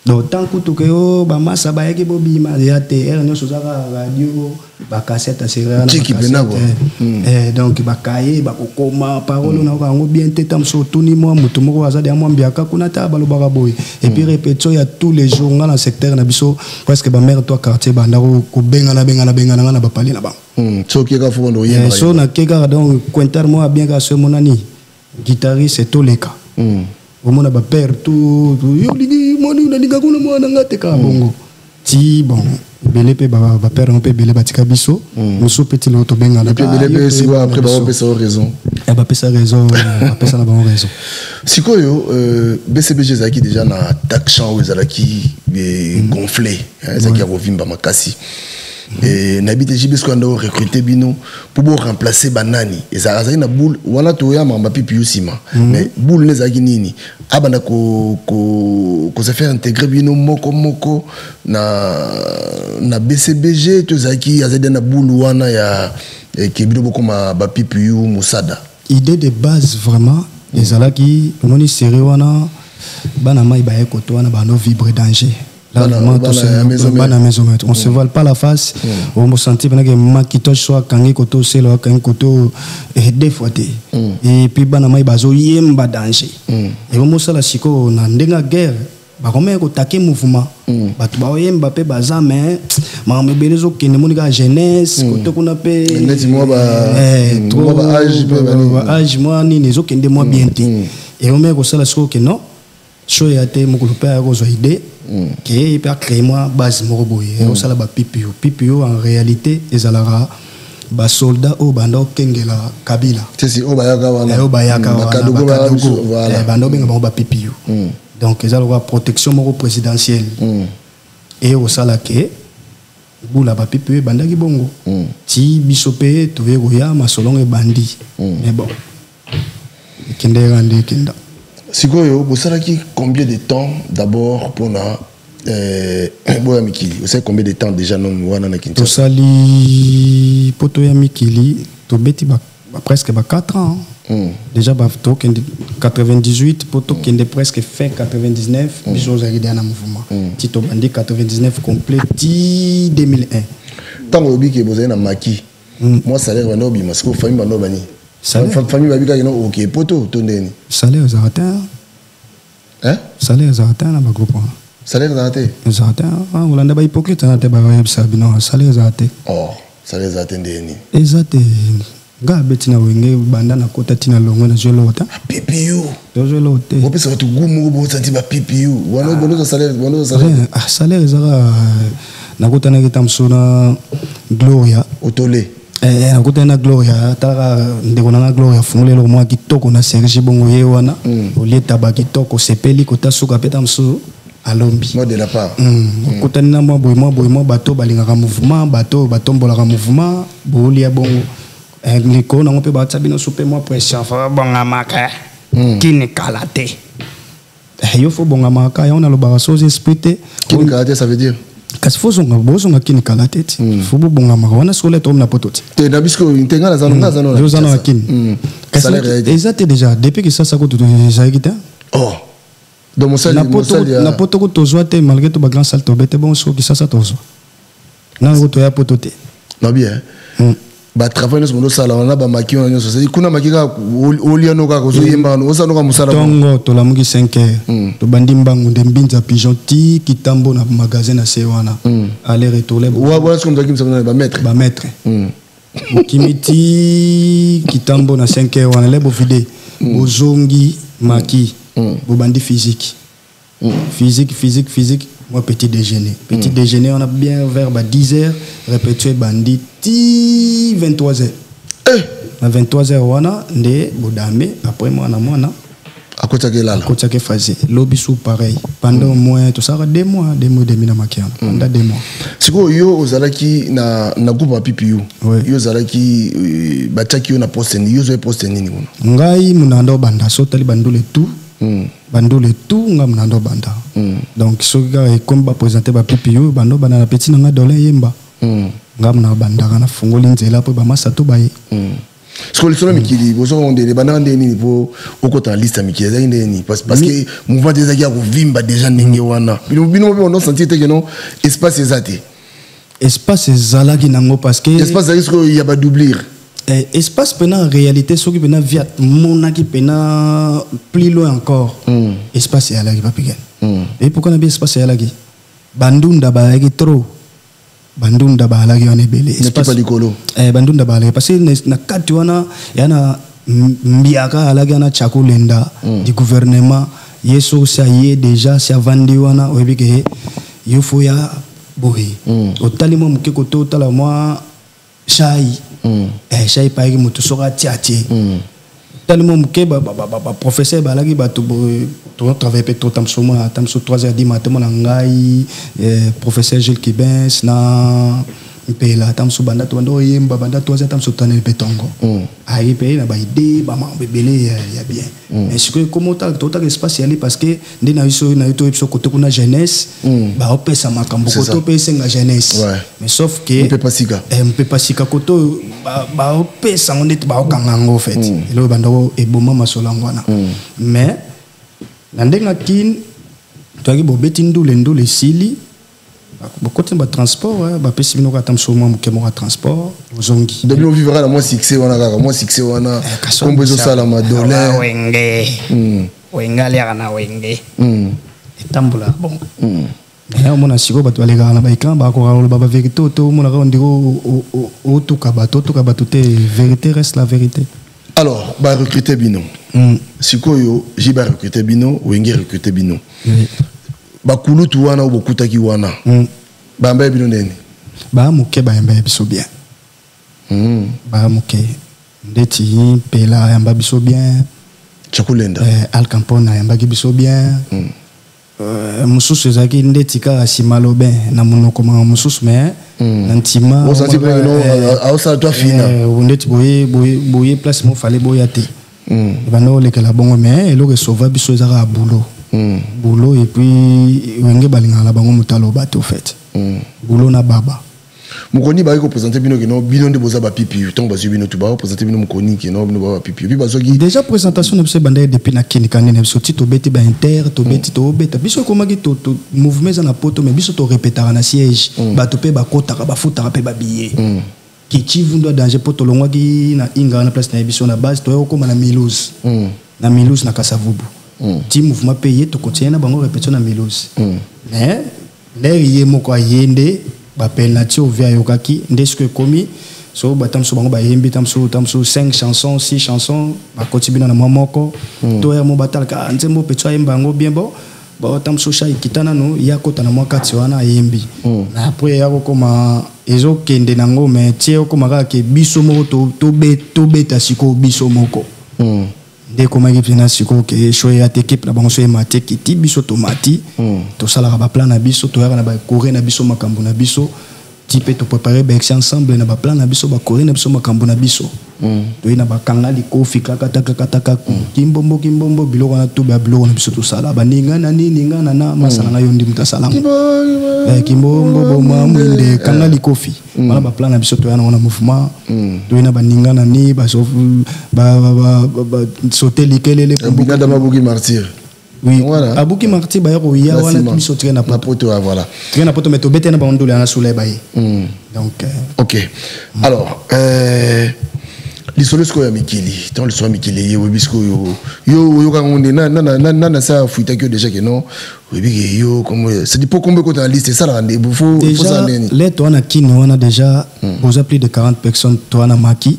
Donc tant que tout que oh ba massa ba yaki bobi ma ya TR nyo sozaka radio ba cassette serra na donc ba kaye ba kokoma parole na ngo bien tetam so tuni mo mutu moko azade ya mwambia ka kuna ta balobaka boy et puis répétition ya tous les jours dans le secteur na biso presque ba mère toi quartier ba ndako ko benga na na ba pali na ba so ki ka fo ndo yeba so na keka donc Quinter mo bien ka so monani guitariste c'est Toleka au monde ba père tout yo ligi moni na liga kuna mwana ngate ka bongo ti bon belé pe ba père on peut belé batika biso muso petit loto benga na belé si wa après ba on peut sa raison e ba pesa raison ba pesa na bonne raison sikoyo BCBG zaki déjà na taxan ou zalaki gonflé zaki rovimba makasi et n'habite JB Squando recruter bino pour remplacer banani et ça na boule wana to ya mamba pipi usima mais boule ne zaki nini abana ko se faire intégrer bino moko na BCBG to zaki azade na boule wana ya ke bino boko ma ba pipi yu musada idée de base vraiment ezalaki moni série wana bana mai ba ekoto wana bano vibre danger Là, on se voile pas la face. On me sentit que maquillage soit kangé koto c'est là kangé koto des fois et puis banama bazo yemba danger. Et on me sait la siko na ndenga guerre. Ba comme ko taquer mouvement. Ba tu ba yemba pe baza mais ma me belezo kene monika jeunesse koto kuna pe. Neti moi ba âge moi ni nezo kende moi bien té. Et on me ko sala siko que non. Show ya te mokolo pe a kozwa idée que peut créer moi base moko boye on sala ba PPO en réalité ezalaka ba soldat au bando kengela Kabila c'est au bayaka wana au bayaka wana voilà bando benga ba PPO donc ezalaka protection moko présidentielle et au sala que bula ba PPO bandaki bongo ti bisope to vegoya masolongo e bandi mais bon kende rande kenda. Sikoyo, vous savez combien de temps d'abord pour na Boya Mikili? Vous savez combien de temps déjà non wana na Kinshasa? To sali poto ya Mikili, to beti presque 4 ans. Déjà ba to 98 poto kende presque fin 99 biso za ridé na mouvement. Tito bandi 99 complet 2001. Tant obi ke bozana maki. Moi salaire bano bi parce que famille bano bani. Famille babika yino OK poto tondeni salaire zaraté hein salaire zaraté na ba groupe salaire zaraté on l'a pas hypocrite na te ba yebsa bino salaire zaraté oh salaire zaraté ndeni ezate ga betina wenge banda na kota tina longo na jolota PPU jolota on peut se retrouver gumu bo senti ba PPU wana bono salaire salaire zara na kota na kitamsona Gloria otole na kota na Gloria tara ndeko na Gloria fungulelo mwa kitoko na Serge Bongo ye wana olieta ba kitoko sepeli kota suka peta msu alombi moi de la part kota na mwa boy bato balingaka mouvement bato batombolaka mouvement bolia bongo niko na ngope ba tsabino soupe moi pression fa bonga maka kini kalate yo fo bonga maka ya on a lo ba so esprit kini kalate ça veut dire kasi fozonga bozonga kini kalate fo bonga maka wana sole tom na pototi te na bisko intenga na zano yo zano kini kasi exacte déjà depuis que ça ko to jaigita oh donc mon salle na poto ko to zoate malgré to ba grand salle to bete bon so ki ça to zo na ko to ya potote na bien ba travail nous sala on a ba maki on so c'est kuna maki ka oliano ka ko zo yemba no sa no ka musala tongo to la mugi 5h to bandi mbangu de mbinza pigeon ti kitambo na magasin na sewana aller retourner wa voilà ce comme ça qui me ba maître kimiti kitambo na 5h wana le bo vide bozongi maki bo bandi physique moi petit déjeuner on a bien vers 10h répété bandit 23h à 23h wana nde bodame après moi na à côté que faisait lobby sous pareil pendant moins tout ça 2 mois demi na makiana pendant 2 mois siko yo ozalaki na groupe ya PPU yo ozalaki bataki yo na poste nini ngai munando banda so tali bandule tout bandole tout nga munando banda donc so ga comme ba présenter ba PPU bando bana na petit nga dole yemba nga munando banda kana fungoli nzela po ba masato baye ce que le solo mikili bozo on de bana ndeni po okota liste mikili za ndeni parce que mouvement des agia ko vimba déjà ndenge wana bino on sentir que non espace ezalaki nango parce que espace risque il y a pas doubler espace pena en réalité ce qui pena via mon qui pena plus loin encore espace ya lagi papigen et pourquoi na bien espace ya lagi bandunda ba lagi trop bandunda ba lagi on ebele espace likolo bandunda ba lagi parce que na kati wana yana mbiaka lagi na chakulenda du gouvernement yeso ça y est déjà ça vandi wana obike il faut ya bohi otalimo mukeko to tala moi chai chai paigi mutu soka tiati tellement muke ba professeur balagi ba to travailler peut trop tamsoma tamso 3h du matin na ngai professeur Gilles Kibens na pela tamso banda to bando yemba banda 3h tamso tanel betongo ai pe na ba idée ba ma bebele ya bien mais ce que comment total espace yali parce que ndi na yoto episo côté kuna jeunesse ba opesa makambo koto pesa nga jeunesse mais sauf que on peut pas sika koto ba opesa ngondeti ba okangango en fait elo bando eboma masolangwana mais na ndenga kin tu as dit bobeti ndule sili côté de transport ba pesi bino ka tamso mo kemo transport zongi donc on vivra la moins succès on a comme besoin ça la madolé wenga lera na wenge etambula bon mais on a siko bato balega na ba écran ba ko ba vérité to mon a ndiko o to ka bato te vérité reste la vérité. Alors ba recruter bino sikoyo jiba recruter bino wenge recruter bino ba kulutu wana obokutaki wana ba mbaye bino nene ba muke ba mbaye biso bien ba muke ndeti pela yamba biso bien chakulenda Al Campona yamba biso bien mususu ezaki ndeti ka simalobe na monoko ma mususu mais nantima on senti pas non a ça toi fina ndeti boye place mo fallait boyate bano lekela bongo mais eloko sauva biso ezaka boulot boulot et puis wenge balinga la bango mutalo bato fait boulot na baba mukoni ba ko présenter bino que non bino de boza ba pipi ton ba bino tu ba présenter bino mukoni que non bino ba pipi puis bazoki déjà présentation ne se bande depuis na kini kanene so ti to beti ba inter to beti to beta biso ko maki to mouvement za na poto mais biso to répéter na siège ba to pe ba kota ba futa pe ba billet qui ti vundo danger poto longwa ki na inga na place na biso na base to ko na Milouz na Kasavubu ti mouvement payé to continue na bango répétition na Milouz mais l'air yé moko yende ba penalty au via yokaki ndesko komi so batam so bango ba yembi tam so 5 chansons 6 chansons ba kotibina na moko to ya mo batal ka nzembo petwa yembango bien bon ba tam so sha ikitana no yakota na mwakati wana yembi na après ya koma ezo kende nango mais tie okoma ka ke biso moko to beta siko biso moko de comment il vient siko ke choya équipe na bango so emate kiti biso tomati to sala ba plan na biso to na ba courir na biso makambo na biso type to préparer ba ensemble na ba plan na biso ba courir na biso makambo na biso to ina ba kanga li kofi kaka kimbombo biloko na to ba biloko na biso to sala ba ninga na masala na yondi mutasala kimbombo bo mamwende kanga li kofi wala ba plan na biso to yana na mouvement to ina ba ninga na ni ba so ba sauter likelele kumbuka da mabuki martyr. Oui, voilà. Abuki marti ba yako ya wana miso train na poto voilà. Train na poto mais to bete na ba ndole na soule ba yi. Donc OK. Alors l'isolo ya mikili, tant le soir mikili yo bisko yo ka ngonde na ça fuita que déjà que non. Oui yo comme c'est du peu combien côté la liste ça rendez-vous faut ça neni. Les toi na kini wana déjà vous plus de 40 personnes toi na maki.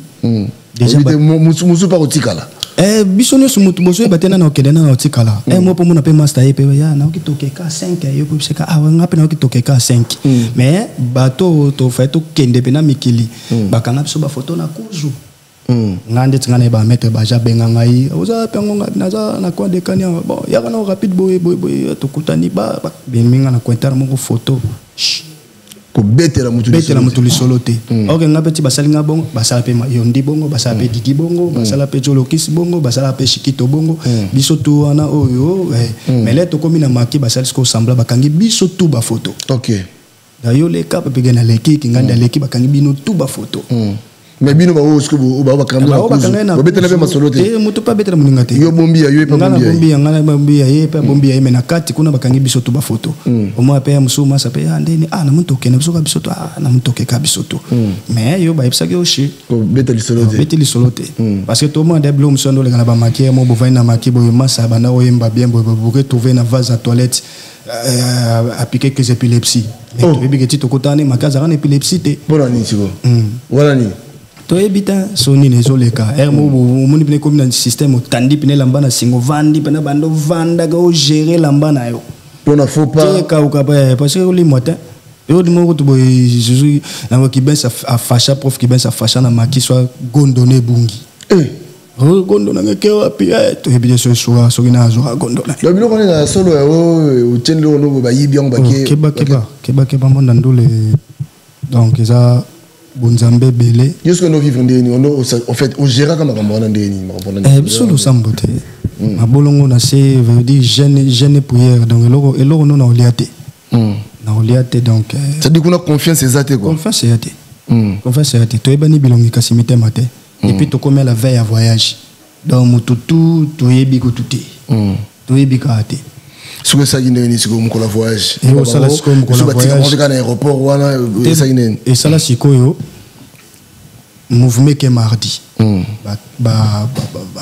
Déjà musu pas otikala. Bisono sumutu bozo batena na okede na otikala mo po mona pe master pe ya na okitoke ka 5 yo po seka ngape na okitoke ka 5 mais bato to fait to kende pe na mikili bakanga biso ba photo na kuzu ngande tsingana ba mettre ba ja benga ngai oza pengo naza na kwa de kanya bon ya kana rapide boy to kutani ba benga na kwentara mo photo ko betela mutu lisolo te ok nga peti basali nga bongo basala pe yondi bongo basala pe digi bongo basala pe jolokisi bongo basala pe shikito bongo biso tu wana oyo mais là to komi na maki basali ko sembla bakangi biso tu ba photo ok d'ailleurs les cap pe gena leki nganda leki bakangi bino tu ba photo mais bino ba osko ba bakanga ko betela pe masolo te mutu pa betela muninga te yo bombia yo pa bombia ngana bombia ye pa bombia me na kati kuna bakangi biso tu ba photo au moins pe musuma sa pe ndeni na muntu ke na biso ka biso to na muntu ke ka biso to mais yo ba ipsa ke oshi ko beteli solo te parce que tout le monde est bleu musondo le kana ba maquiller mo bo na maki bo masa bana oyemba bien bo retrouver na vase à toilette à piquer que c'est épilepsie mais tu veux que tu te kotane makaza ran épilepsie te voilà ni tiko voilà ni to ebita soni nezoleka mo moni bine comme dans système tandi pine lambana singo vandi pena bando vanda go gérer lambana yo on a faut pas ka parce que les motin et au moment où Jésus na ki ben sa facha prof ki ben sa facha na maki soit gondone bungi gondona ngeke wapi to ebita so ina zo gondona le bilo kona solo o tendlo no ba yibi on ba keba monda ndole donc ça bonzambe belé jusque nous vivons ndeni en fait on gère comme on va ndeni bisolo sambote mabolongo na se veut dire jeune prière donc eloko non na oliate na oliate donc ça dit qu'on a confiance exacte quoi confiance exacte to ebani bilongi kasimite matin et puis to comme la veille à voyage donc mututu to yebi ko tuté to yebi ka ate Ce que ça y est, c'est comme la voyage. Et ça là, c'est comme la voyage. On est à l'aéroport, voilà. Et ça là, c'est quoi mouvement qui est mardi.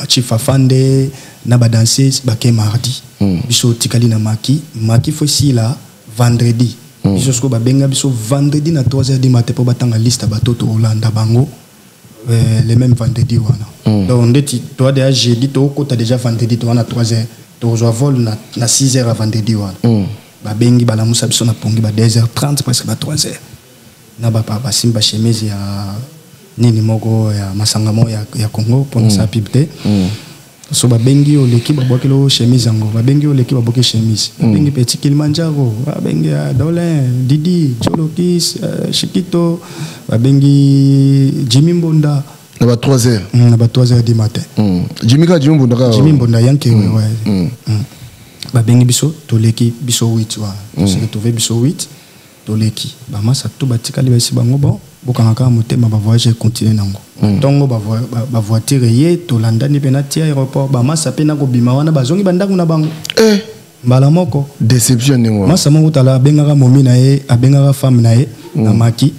Chief Afande, na ba danseuse, ba qui mardi. Biso tikali na maki faut si là vendredi. Biso sko ba benga biso vendredi na 3h du matin pour batanga liste batoto Hollanda bango. Les mêmes vendredi wana. Donc on dit toi déjà jeudi to ko ta déjà vendredi to wana 3h. Tu reçois vol na 6h à vendredi wana. Ba bengi ba la musa biso na pongi ba 2h30 presque ba 3h. Na ba pa simba chemise ya nini moko ya masangamo ya Congo pour sa pibte. So ba bengi o leki ba bokelo chemise yango. Ba bengi o leki ba boke chemise. Ba bengi petit Kilimanjaro, ba bengi Dolin, Didi, Cholokis, Chiquito, ba bengi Jimmy Mbonda. À 3h. À 3h du matin. Jimmy Mbonda. Jimmy Mbonda yanke ouais. Ba bengi biso to leki biso 8 wa. Se retrouver biso 8 to leki. Ba masa to batika li ba si bango bon. Bokanga motema ba voyage continuer nango. Tongo ba voiture ye to landa ni penati aéroport ba masa pena ko bima wana bazongi bandaku na bango. Mbala moko déception ningo. Masa mo utala bengaka momi na ye, abengaka femme na ye na maki.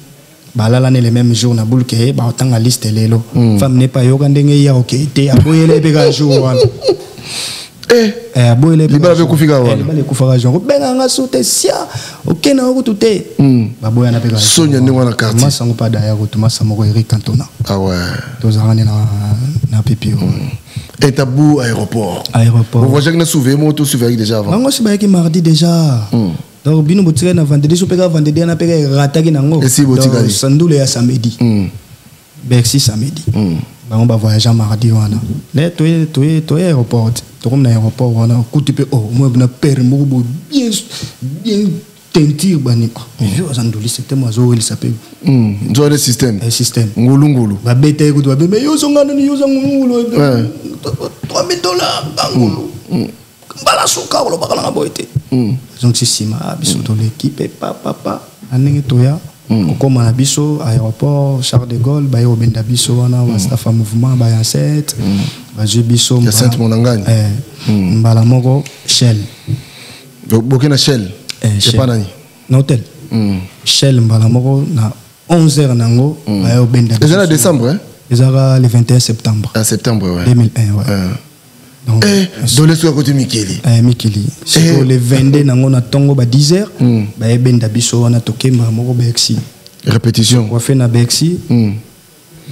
Balala ne le même jour na boule ke ba otanga liste lelo. Femme n'est pas yoka ndenge ya OK te aboyele peka jour wana. Aboyele peka. Libala be kufika wana. Libala kufaka jour. Benganga sote sia. OK na ko tuté. Baboya na peka. Sonya ndenge na quartier. Masa ngo pada ya ko tuma samoko Eric Cantona. Ah ouais. Tozarani na pipi. Et tabou aéroport. Aéroport. Vous voyez que nous souvenirs, tout souvenir déjà avant. Moi c'est qui mardi déjà. Donc bino botire na vendredi so peka vendredi na peka rataki nango. Et si botika sandoule ya samedi. Bercy samedi. On va voyager mardi wana. Là toi aéroport. To comme na aéroport wana kuti pe moi na père mo bien teinture bani. Je sandoule c'était moi zo il s'appelle. Zo le système. Un système. Ngulungulu. Ba bete ko to be yo songana ni yo ngulu. $3,000 ngulu. Bala suka lo bakala ngaboite. Donc c'est sima biso to l'équipe papa anenge toya comme na biso aéroport Charles de Gaulle ba yo benda biso wana wa staff mouvement ba ya 7 ba je biso ya 7 monangani mbala moko Shell bokena Shell c'est pas nani na hôtel Shell mbala moko na 11h nango ba yo benda biso c'est en décembre hein ezara le 21 septembre en septembre ouais 2001 ouais donc dans le soir côté Mikeli c'est le 22 nango na tongo ba 10h ba ebenda biso wana tokemba moko Bexi répétition quoi fait na Bexi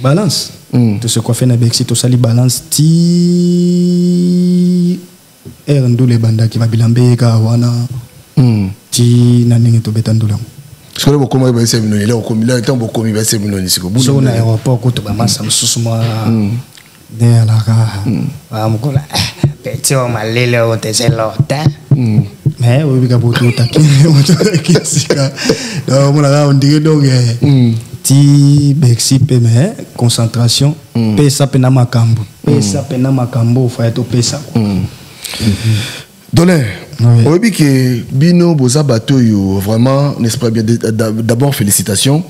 balance tout ce qu'on fait na Bexi to sali balance ti ndule banda ki ba bilambe ka wana ti na ningi to betandula ce que beaucoup moi ba ese minoni là ko mila temps beaucoup mi ba ese minoni siko bu so na aéroport ko to ba masa mususuma de la raha amkola petit o malele o teselota mais oui bika boto takini sika donc mon là on dirait donc ti Bexi pe mais concentration pesa pe na makambo fa to pesa Dolin oui que bino boza bateau yo vraiment n'est-ce pas bien d'abord félicitations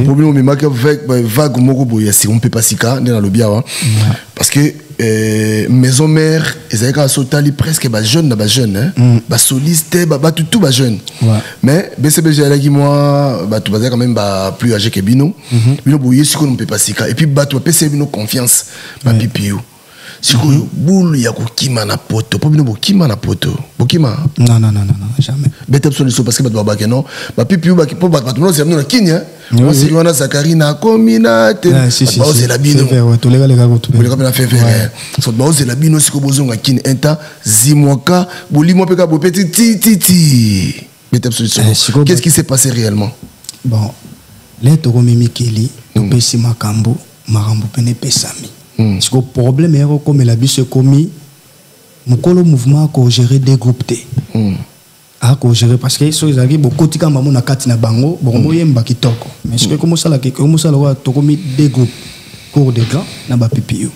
pour bino mais avec vague moko boya si on peut pas sika dans le bia parce que maison mère ezaka sotali presque ba jeune hein ba soliste ba tout ba jeune mais BCBG ala ki moi ba tout bazaka quand même ba plus âgé que bino bino boye si on peut pas sika et puis ba tout PC bino confiance ba pipiou siko boule ya kokima na poto po bino bokima na poto bokima non jamais bête absolument parce que ba ba non ba pipiou ba po ba tout c'est na kinya moi c'est Yohana Zakarina communauté ba c'est la bino to lega ko to lega na faire so ba c'est la bino siko bozonga kin enta zimoka bolimo peka bo petit titi bête absolument qu'est-ce qui s'est passé réellement bon les to mimi keli to pesi makambo pene pesami parce que le problème est comme la bise commis mon mouvement a géré des groupes a géré parce que so ezaki beaucoup tika mamu na kati na bango bon yemba kitoko mais ce que comme ça la to commis des groupes cours de grands na ba pipiyo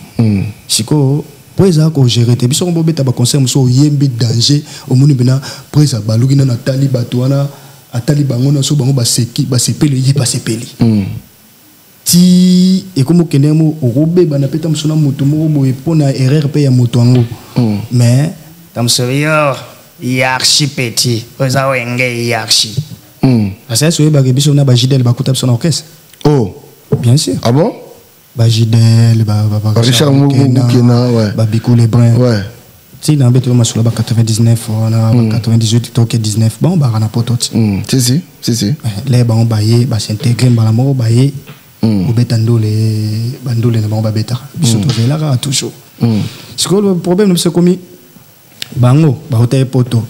siko poeza ko géré te biso ko beta ba conseil so yembi danger au moni bena poeza baluki na tali batwana atali bango na so bango ba sepeli yi ba sepeli ti et comme kenemo robe bana peta msona moto mo boye pona erreur pe ya moto ngo mais tam sérieux hiérarchie petit oza wenge hiérarchie parce que soyez bagé biso na ba jidel ba kuta son orchestre Oh. bien sûr Ah bon? ba jidel ba Richard Moukena, ouais. ba Bikou les Bruns Ouais. si na beto ma solo ba 99 on a 98 toke 19 bon ba na pototi Si. les ba on baye ba s'intégrer ba la mort baye au betandole bandole na ba beta biso to vela ka toujours ce que le problème c'est comme bango ba hôtel poto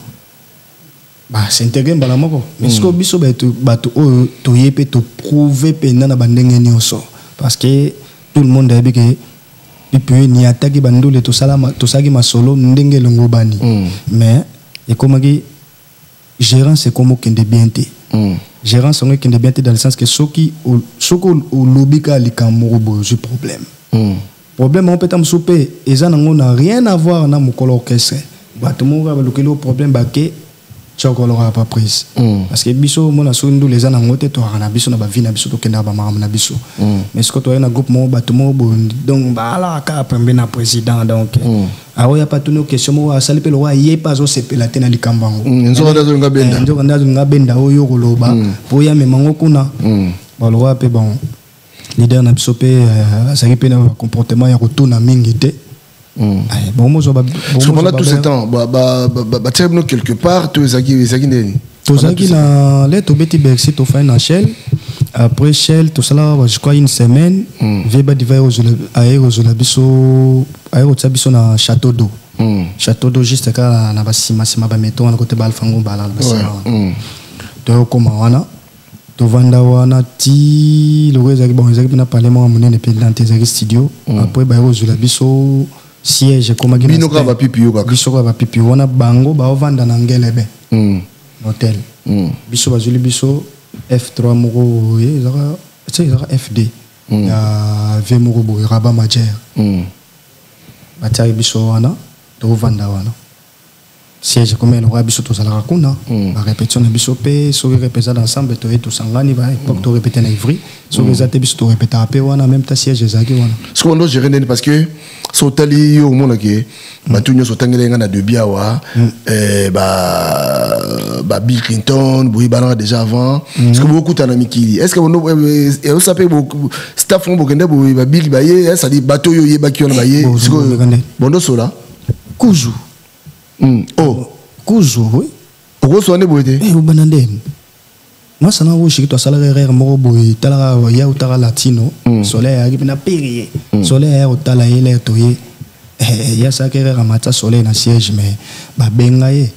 ba s'intégrer ba la mort mais ce que biso ba to to yepe to prouver pena na bandenge nyonso parce que tout le monde a dit que puis ni attaque bandole to salama to sagi masolo ndenge longo bani mais et comme que gérant c'est comme kende bienté gérant c'est kende bienté dans le sens que soki au lobby ka likamoro bozo problème problème on peut tam souper et ça n'a rien à voir na mukolo orchestre bato ba lokelo problème ba ke chokolo pas prise parce que biso mona sundu les ana ngote to ana biso na ba vina biso to kenda ba mama na biso mais ce que to na groupe mo bato mo donc ba la ka pembe na président donc awo ya pas tunu question mo asali pe lo wa ye pas zo sepela tena likambango nzo nga benda oyo koloba po ya memango kuna ba lo wa pe bon leader na biso pe asali pe na comportement ya kotuna mingi te pendant tout ce temps, tu quelque part, tu na lettre beti Bercy to fait na Shell après Shell to sala je crois une semaine veba divai aux biso biso na château d'eau juste ka na basima ba meto na côté balfango balal basima to koma wana to vanda wana ti le ezaki bon ezaki na parlement monene pe dans tes studio après ba aux biso siège comme binoka ba pipi kaka biso ba pipi wana bango ba vanda na ngelebe hôtel biso bazuli biso F3 moko zaka FD ya V moko bo Rabat Majer batari biso wana to vanda wana siège comme le roi biso to sala kuna ba répétition na biso pe so répéter ensemble to eto sangani ba époque to répéter na Ivry so rezate biso to répéter pe wana même ta siège zaki wana ce qu'on doit gérer parce que sotali yo mona ke batunyo sotangelenga na de biawa ba Bill Clinton boy bana déjà avant parce que beaucoup tanamiki est-ce que on s'appelle beaucoup staff on bokende boy ba Bill baye ça dit bateau yo yebaki on baye bondo sola kuzu kuzu oui oko soane boyete banande moi ça n'a pas eu to salaire rare moko boy tala ya utara latino soleil arrive na périer soleil utala ile toye ya ça que ramata soleil na siège mais ba benga ye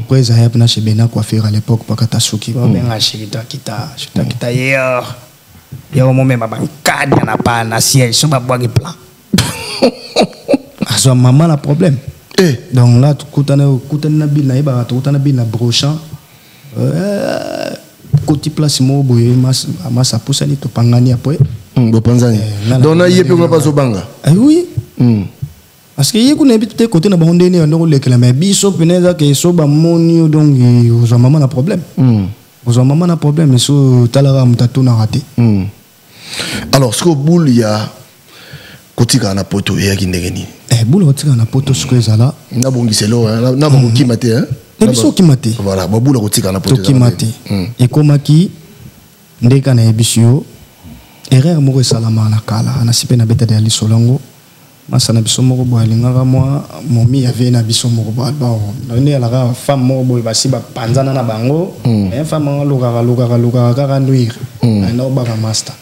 kweza ya na chebena coiffure à l'époque pa katasuki ba benga shita kita yo mo mema bankadi na pa na siège so ba boagi plan aso maman la problème donc là kutana bil na ba kutana bil na brochamp côté place mo boye masa poussani to pangani après bopanzani donc na yepe ko pas obanga oui parce que yeku na bité côté na bonde ni ndoko lekela mais biso peneza ke so ba moni donc aux maman na problème aux maman na problème so talara mutatu na raté alors ce que boule ya kotika na poto ya kindengeni boule kotika na poto ce que zala na bongiselo na bongi maté hein biso kimate voilà babula kotika na poto kimate ekomaki ndeka na ebisio erreur moko salama na kala na sipe na beta de ali solongo masana biso moko bo alingaka moi momi avait na biso moko bo na ne la femme moko bo basiba panzana na bango mais femme loka kaka nuire na obaka master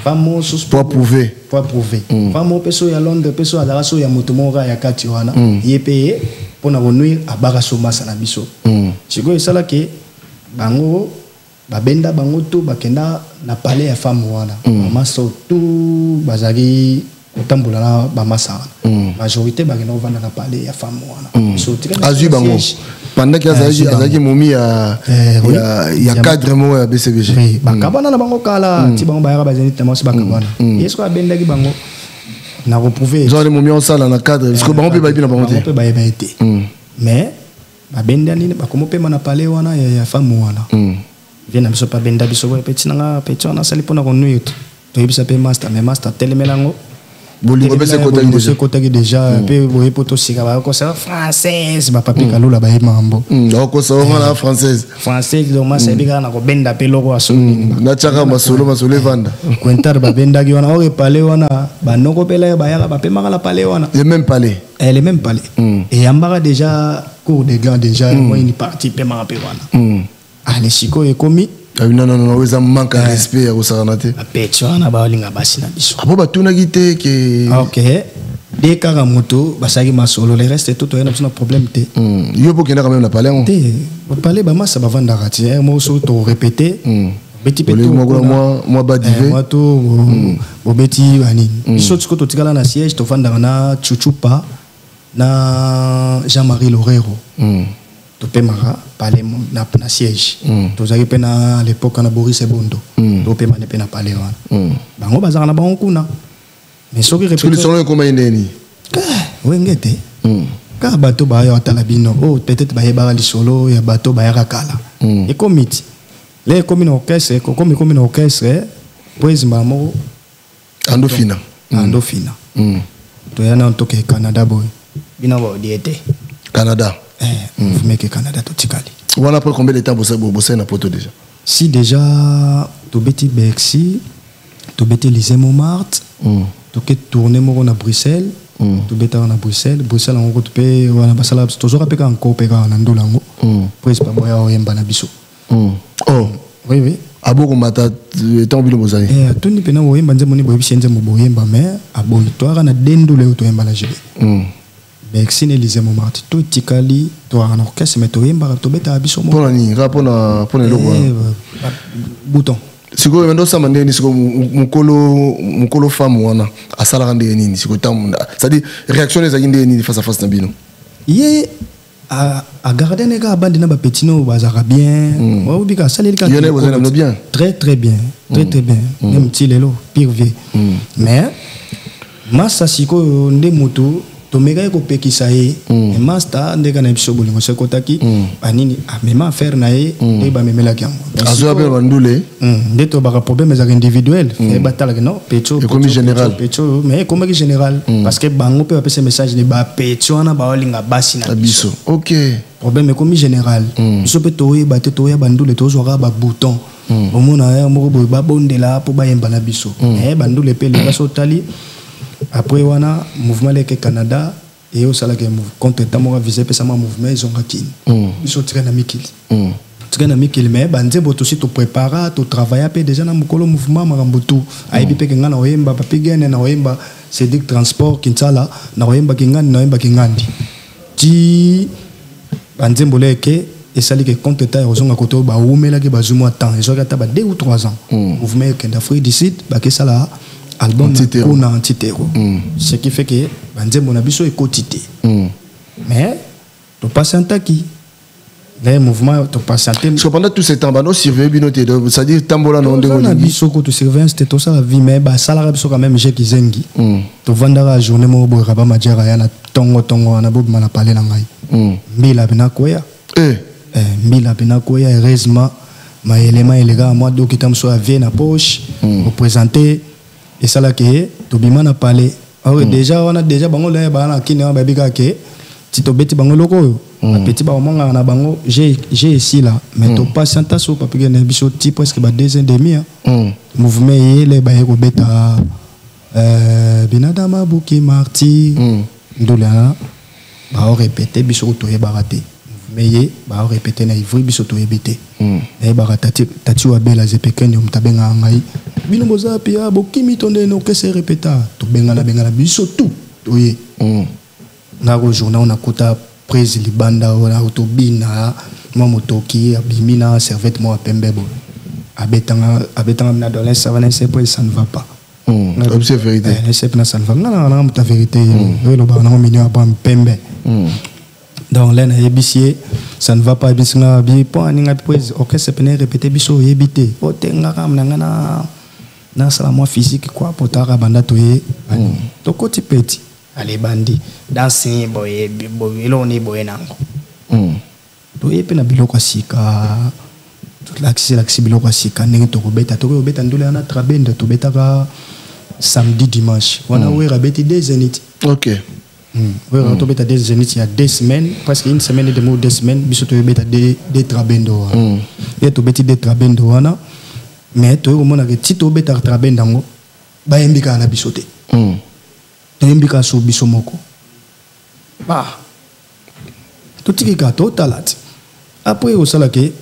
femme mo sus pour prouver femme mo peso ya Londres peso ala so ya moto moko ya kati wana yepeye pona konuire abaka so masa na biso siko esala ke bango babenda bango to bakenda na palais ya femme wana maso tout bazali otambula na ba masa majorité bakenda ovanda na palais ya femme wana so azui bango pendant que azaki momi ya cadre mo ya BCBG bakabana na bango kala ti bango bayaka bazali tellement bakabana yesko abenda ki bango na reprouver genre momi on sala na cadre parce que bango pe bayibi na bango te mais babenda nini bakomo pe mana palais wana ya femme wana vient biso pa benda biso petit nanga petit on a sali pona konuit to yebisa pe master mais master telemelango bolingo bese kota déjà pe boye poto sika ba ko ça française ba papi kalula ba mambo ko ça on française donc ma c'est bika na ko benda pe loko aso na chaka masolo vanda kwentar ba benda ki wana o parler wana ba noko pela ba ya ba pe makala parler wana le même palais elle est même parler et ambara déjà cours de gants déjà moi une partie pe ma pe wana allez siko e komi non ils manque respect au saranate apetwana ba linga basina biso abo batuna gite ke OK des karamoto basaki masolo le reste tout on a un problème té yo pour quand même la parler on té parler ba massa ba vanda rati moi so to répéter petit petit moi badivé moi to beti bani biso tiko to tikala na siège to vanda na chuchupa na Jean-Marie Lorero to pemara parler na siège to zaki pena à l'époque na Boris Ebondo to pema ne pena parler wana bango bazaka na bango kuna mais ce qui répète solution comment indeni wengete ka bato ba yo talabino oh peut-être ba yeba li solo ya bato ba ya kala et comité les communes orchestre comme commune orchestre pues mamo andofina to yana to ke Canada boy bina ba diete Canada vous mettez Canada to tikali voilà après combien de temps vous bossez na poto déjà si déjà to beti Bercy to beti Lycée Montmartre to ke tourner mo na Bruxelles to beta na Bruxelles on ko to pe wana basala toujours apeka encore peka na ndolango pres pa moya oyemba na biso oui aboko mata temps bilo bozali toni pena oyemba nzemo ni boyebi senze mo boyemba mais aboyi to na dendule to oyemba na jibe Bercy ne Lycée Montmartre to tikali to en orchestre mais to oyemba to beta biso mo pona ni rapona loko bouton siko mendo sama ndeni siko mukolo femme wana asala ndeni nini siko tamunda c'est-à-dire réaction les ndeni face à face na bino ye a garder les gars bandi na ba petino bazaka bien o bika saleli ka bien très bien même ti lelo pire vie mais massa siko nde moto to mega ko pekisa ye master ndeka na biso bolingo sekotaki anini amema faire na ye de ba memela kyango azo appel bandule nde to ba problème za individuel e batala non pecho comme général pecho mais comme général parce que bango pe apesa message ne ba pecho na ba olinga basi na biso OK problème comme général biso pe to ye batte to ya bandule to zo ba bouton au mona ya mo ba bondela po ba yemba na biso bandule pe le baso tali après wana mouvement leke Canada et au sala que contre tamora visé pesa ma mouvement ils ont rakine ils sont très amikil mais banze boto si to prépara to travailler pe déjà na mukolo mouvement marambutu aibi pe ngana oyemba papi gene na oyemba c'est des transport kinsala na oyemba kingandi ti banze mboleke et sali que contre ta ozonga koto ba umela ke bazumo temps ils ont gata ba 2 ou 3 ans mouvement que d'Afrique du Sud ba ke sala album na antitero ce qui fait que banzembo na biso ekotité mais to patienter qui les mouvements to patienter pendant tout ce temps ba no surveiller binoté c'est-à-dire tambola no ndeko na biso ko to surveillance c'était tout ça la vie mais ba sala biso quand même j'ai qui zengi to vandara journée mo bo raba majera ya na tongo na bob mana parler na ngai mbila bina koya mbila bina koya heureusement ma élément les gars moi do kitam so avait na poche représenter et ça là que to bimana parler déjà on a déjà bango là ba na kine ba bika ke ti to beti bango loko petit ba monga na bango j'ai ici là mais to patienta so pa pige na biso ti presque ba 2 ans et demi mouvement yele ba ko beta binadama buki marti ndola ba o répéter biso to e baraté mais ba o répéter na ivri biso to e bité e barata tati wa bela zepekeni mtabenga ngai bino boza pia bokimi tonde no kese répéta to benga na biso tout toye na ko journal on a kota prise libanda on a autobina mo motoki abimina servette mo pembebo abetanga na dollar savane c'est pour ça ne va pas c'est vérité c'est pas ça ne va na ta vérité le ba na minio apa pembe donc là na ebisier ça ne va pas bisinga bi po aninga prise OK c'est peine répéter biso yebité o tenga kam na sala moi physique quoi potara banda toye to koti petit allez bandi dancing boye eloni boye nango toye pe na biloko sika toute l'accès biloko sika ndenge to kobeta ndule na trabende to betaka samedi dimanche wana wera beti des zénith OK wera to beta des zénith il y a 2 semaines presque une semaine et demie ou 2 semaines biso to beta des trabendo et to beti des trabendo wana mais to mona que ti to beta trabendo ngo ba yembika na biso te to yembika so biso moko ba to tiki ka to talat après au sala que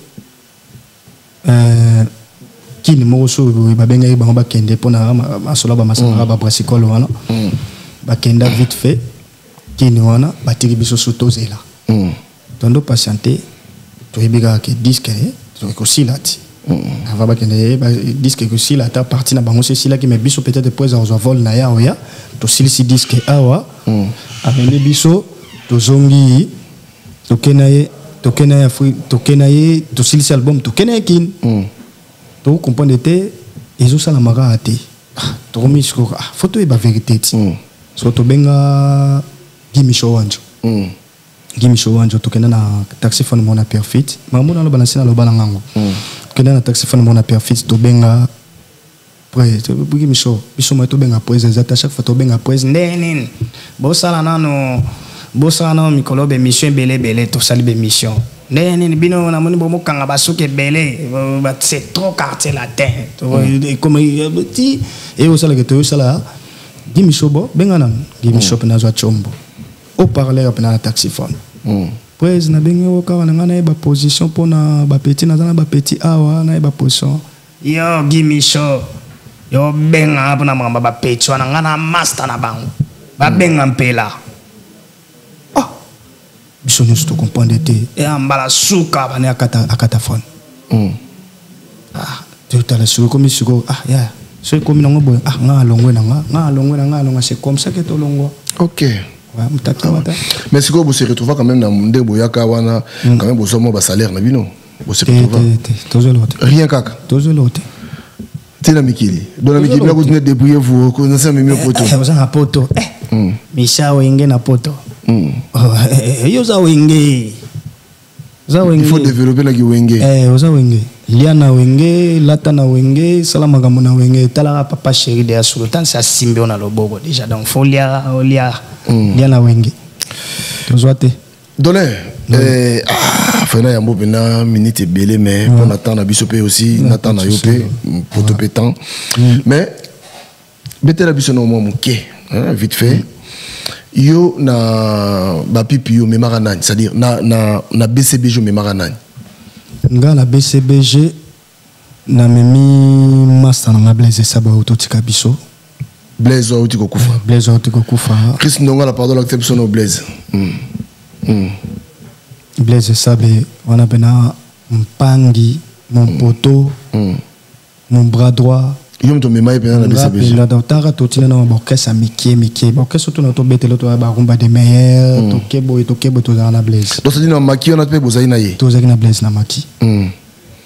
kini moko so babenga ye bango bakende mpona masola bamasala ba brassicole wana bakenda vite fait kini wana batiki biso so tozela tondo patienté toyebika ke disque ekosila ti ava bakende disque ekosila ata parti na bango so esilaki mais biso peut-être après azwa vol na ya oya tosilisi disque awa amende biso tozongi tokena ye tosilisi album tokena ye kini to comprendre te ezo sala maka te to misiko photo e ba vérité ti so to benga Gimisho wanjo to kena na taxiphone mona perfect mamona lo balansina lo balangango kena na taxiphone mona perfect to benga après to Gimisho biso mo to benga après exact chaque fois to benga après nene bo sala nano mikolo be mission belé to sali be mission nene bino na moni bomo kanga basuke belé c'est trop quartier latin comme ti et au sala que to sala Gimisho bo benga nan Gimisho na zo chombo au parleur na taxiphone pues na benga o ka na ngana ba position pona ba petit na ba petit awa na ba position yo Gimisho yo benga pona mamba ba petit wana ngana master na bango ba benga mpela biso nyonso to comprendre te e ambala suka bane akatafone totala suka komi suko ya so komi nango boy nga longwe c'est comme ça que to longwa OK ouais mutaka wata mais siko vous se retrouver quand même na ndebo yaka wana quand même bosomo ba salaire na bino vous se retrouver tozelote rien kaka tozelote tena mikili dona mikili na ko tine débrouiller vous ko na sa mimi poto vous en poto misha wenge na poto yo za wenge il faut développer la wenge za wenge liana wenge lata na wenge salama kama na wenge tala papa chéri de sultan ça simbe on a loboko déjà donc faut lia liana wenge tozoate donné fena ya mbo pena minute belé mais on attend na biso pe aussi n'attend na yo pe poto pétant mais bete la biso no mo muke vite fait yo na bapipi yo memara nani c'est-à-dire na BCBG memara nani nga na BCBG na memi master na Blaise Saba autotika biso Blaise autoko kufa Chris Ndonga la pardon l'accepte son Blaise Blaise Sabe wana pena mpangi mon poteau mon bras droit yo mto mema pena na BCBG la docteur totina na bokesa miki bokesa to na to betelo to ba rumba de meilleur to kebo to na Blaise donc c'est na maki on a pe bozai na ye to zaki na Blaise na maki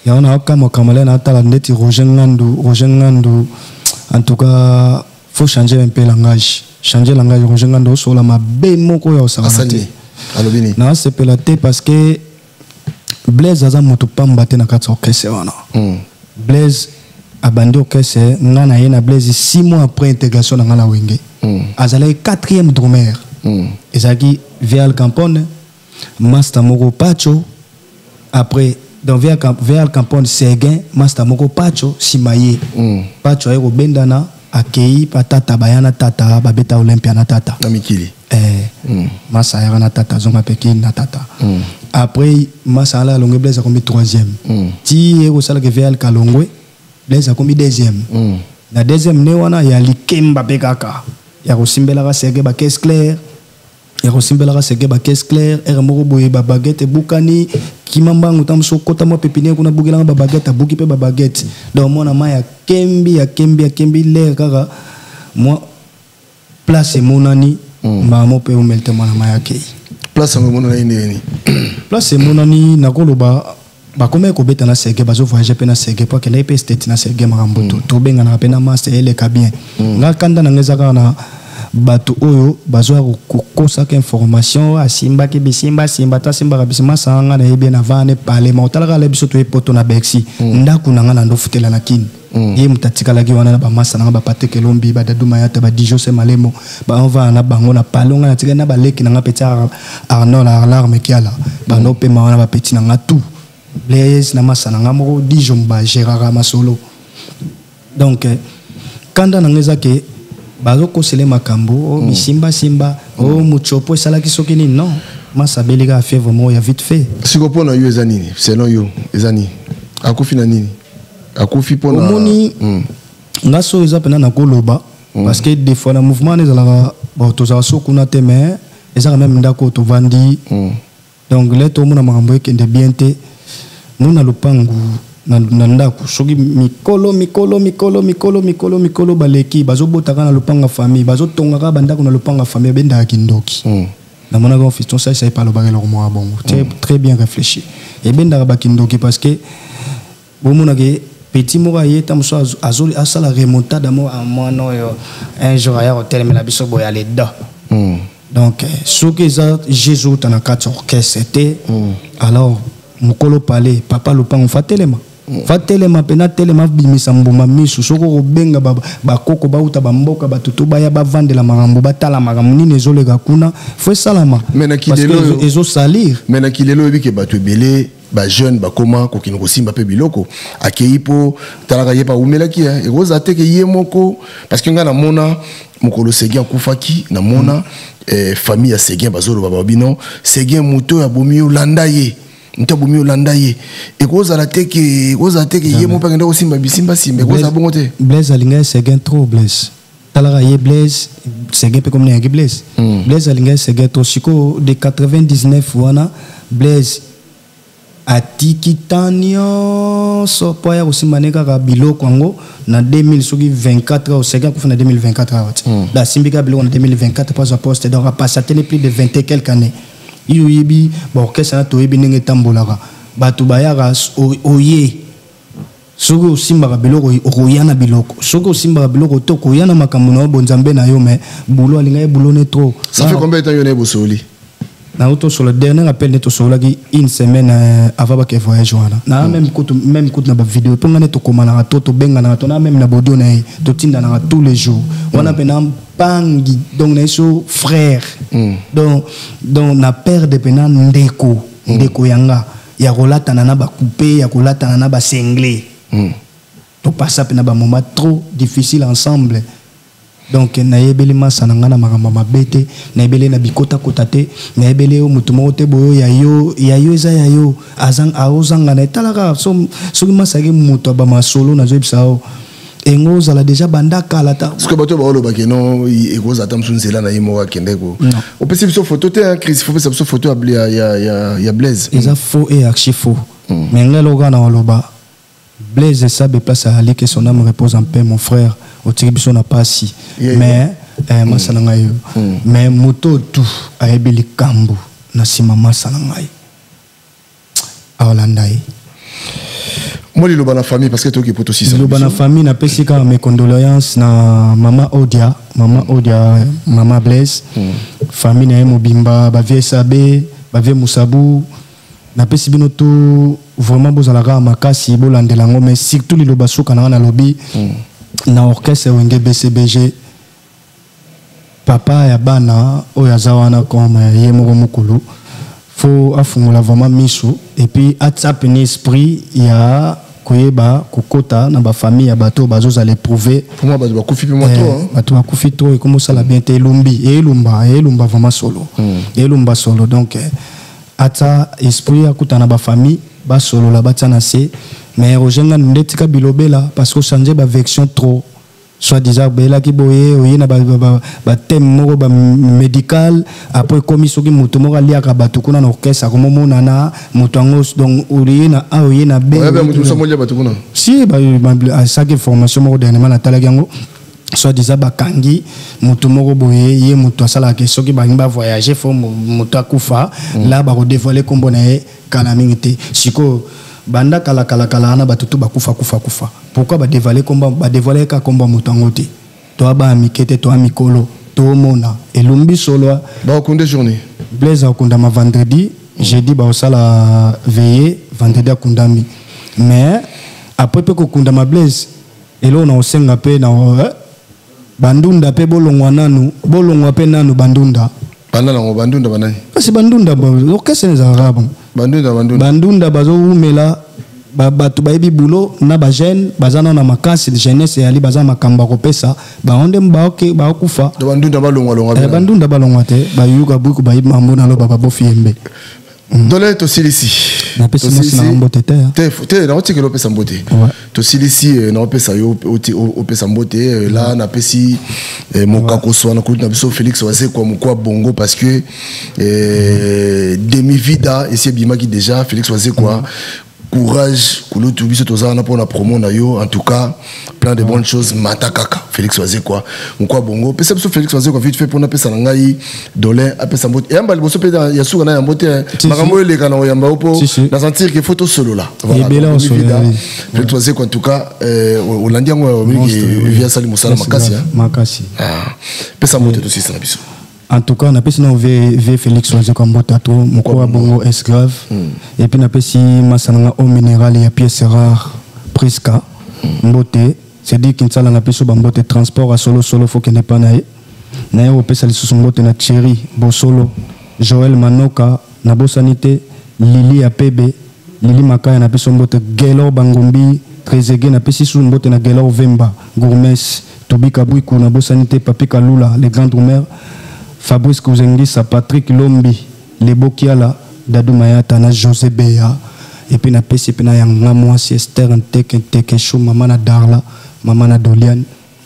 ya on a kama kamala na tala ndeti Roger Ngandu en tout cas faut changer un peu langage Roger Ngandu so la mabe moko ya osakana alobini na c'est pelaté parce que Blaise aza moto pamba te na kati orchestre wana Blaise abandi orchestre ngana ye na Blaise 6 mois après intégration na ngana wenge azala 4e drummer ezaki Vial Campone master moko Pacho après dans Vial Campone Seguin master moko Pacho Simaye Pacho ayo bendana akei patata bayana tata babeta Olympia na tata na mikili masa ya na tata zonga peki na tata après masa ala longue Blaise a commis 3e ti eko sala ke Vial Kalongwe Blaise a commis 2e na 2e ne wana ya likemba pekaka ya kosimbela ka sege ba caisse claire ere moko boye ba baguette bukani kimambangu tamso kota mo pepinier kuna bugela ba baguette buki pe ba baguette donc mona maya kembi le kaka moi place monani mamo pe umelte mona maya ke place monani ni place monani nakoloba bakome ko beta na sege bazo voyager pe na sege pour que na pe state na sege maramboto to benga na pe na master ele ka bien nga kanda na ngeza na bato oyo bazo kokosa ka information asimba ke bisimba ta simba ka bisima sanga na yebia na vane parlement talaka le biso to epoto na Bexi ndaku na nga na ndo futela na kini ye mutatikalaki wana na bamasa nanga bapateke lombi badaduma yata badijo se malemo baova na bango na palonga na tika na baleki nanga peti Arnaud la alarme kiala bano pe mawana bapeti nanga tout Blaise na masa nanga moko dijo mba Gérard Masolo donc kanda nanga ezake bazo kosele makambo misimba simba muchopo esalaki soki nini non masa belika affaire vraiment ya vite fait siko na yo ezanini selon yo ezani akufi na nini akufi pona omoni ngaso eza pena na koloba parce que des fois le mouvement les ala bon tozala sokuna te mais eza même ndako to vandi donc les to mona makambo ekende bien te mona lopangu na ndako soki mikolo baleki bazobotaka na lopanga famille bazotongaka bandako na lopanga famille benda kindoki na mona ko fiston ça pas le bagage mo bon très bien réfléchi et benda ba kindoki parce que bomona ke petit moko yeta muso azoli asala remontada mo a mono yo un jour ya hotel mais la biso boya les deux donc ce que ça Jésus tana quatre orchestre c'était alors mukolo palais papa lopango fatelema pena telema bimisa mbuma misu soko ko benga bakoko bauta bamboka batutu baya bavandela makambo batala makambo nini ezoleka kuna fo salama parce que ezo salir mena kilelo ebike batu ebele ba jeune ba koma ko kino kosimba pe biloko akeipo talaka yepa umelaki egoza teke yemoko parce que ngana mona mukolo Seguin kufaki na mona famille ya Seguin bazolo baba bino Seguin muto ya bomi Olanda ye ntabumi Olanda ye ekoza la teke yemo pa ngenda kosimba bisimba simba ekoza bongo te Blaise alinga Seguin trop Blaise talaka ye Blaise Seguin pe comme ne Blaise Blaise alinga Seguin trop siko de 99 wana Blaise atiki tanyo so poya kosimane kaka biloko yango na 2000 soki 24 au Seguin kufuna 2024 awati la simbika biloko na 2024 pas poste donc a passé plus de 20 et quelques années iyoyebi ba orchestre na toyebi ndenge tambolaka bato bayaka oye soki osimbaka biloko okoyana biloko soki osimbaka biloko to koyana makambo na bonzambe na yo mais boulot alinga ye boulot ne trop ça fait combien de temps yone bosoli na auto sur le dernier appel neto solaki une semaine avant que voyage wana na même coup na ba vidéo to ngane to komana to benga na to na même na bodio na to tinda na tous les jours wana pena pangi donc na so frère donc na père de pena ndeko yanga ya kolata na ba coupé ya kolata na ba cinglé to passa pena ba moment trop difficile ensemble. Donc na yebeli masana ngana makambo mabete na yebeli na bikota kotate na yebeli o mutu moko te boyo yayo eza yayo azang aozanga na talaka so masaki mutu ba masolo na zebisa o engo zala déjà bandaka la ta ce que bato ba olo ba keno egoza tamsunzela na yimo wakende ko o pesi biso photo te Chris faut pesi biso photo ya Blaise eza faux et archi faux mais ngelo kana oloba Blaise sabe place à Ali que son âme repose en paix mon frère au tiribiso na pasi mais masana ngayo mais moto tout ayebeli kambu na sima masana ngayo Olanda ye moi le bana famille parce que toi qui poto aussi ça le bana famille na pesika mes condoléances na maman Odia maman Blaise famille na mobimba ba vie sabe ba vie Musabu na pesi bino tout vraiment bozalaka makasi bolandela ngo mais surtout lilo basuka na lobby na orchestre wenge BCBG papa ya bana oyo azawana comme yemoko mukulu faut afungula vraiment miso et puis atsape ni esprit ya koyeba kokota na ba famille ya bato bazoza l'éprouver pour moi bato bakufi pe moi trop bato bakufi trop et comme ça la bien te elumba vraiment solo elumba solo donc ata esprit akutana ba famille ba solo la batana se mais rojenga ndetika bilobela parce que changer ba vection trop soit disant bela ki boye oyena ba thème moko ba médical après comme soki mutu moko liaka bato kuna na orchestre comme monana mutu angos donc oyena oyena be mutu somolia bato kuna si ba chaque formation moko dernièrement na talaki yango soit disant bakangi mutu moko boye ye mutu asala ke soki ba voyager fo mutu akufa là ba redévoiler kombo na ye kala mingite siko banda kala ana batutu bakufa pourquoi ba dévoiler ka komba mutangote to ba mikete to amikolo to mona elumbi solo ba konde journée Blaise akunda ma vendredi jeudi ba osala veiller vendredi akundami mais après pe ko kunda ma Blaise Et là, on a aussi un peu bandunda pe bolongwa nanu bolongwa pe nanu bandunda. Bandunda banani. C'est bandunda bon. Qu'est-ce que c'est arabe? Bandunda bazo umela bato bayebi boulot na ba jeune bazana na makasi de jeunesse ali bazana makamba kopesa ba onde mbaoke ba kufa. Bandunda balongwa bandunda balongwa te ba yuka buku ba yima mbona lo baba bofiembe. Dole to silisi. Na pesa na mbote te. Te na otiki lo pesa mbote. To silisi na pesa yo o pesa mbote là na pesi mokako so na kuta biso Félix Wazé kwa mukwa bongo parce que demi vida et c'est bimaki déjà Félix Wazé quoi. Courage, Koulou Toubiso Tozana pour la promo na yo, en tout cas, plein de bonnes choses. Matakaka, Félix Wazé quoi. Mouko bongo. Pesa Félix Wazé quoi, vite fait pour na pesa nangai, dolé, apé sa mbote. Et amba liboso pe ya suga na mbote. Makambo le kana yamba opo. Na sentir que photo solo là. Voilà. Félix Wazé quoi en tout cas, Hollandi ngo via sali musala makasi. Makasi. Ah. Pesa mbote aussi ça na biso. En tout cas, on a pu Félix Wazé comme botato, Moko bongo esclave. Et puis on a pu Massananga au minéral et à pièces rares, Prisca, Mbote. C'est dit qu'il y a un peu de transport à solo, faut qu'il n'y ait pas naïe. Naïe, on peut salir sous son bote na Thierry, Bosolo, Joël Manoka, Nabo Sanité, Lili APB, Lili Makaya, na pu son bote Gelor Bangombi, Trezege, na pu sous son bote na Gelor Vemba, Gourmes, Tobi Kabouikou, Nabo Sanité, Papi Kalula, les grandes roumères. Fabrice Kouzengisa, Patrick Lombi, Lebo Kiala, Dadou Mayata, na José Beya, et puis na Pessi, puis na Yangamwa, Esther, Nteke Chou, Mamana Darla, Mamana Dolian,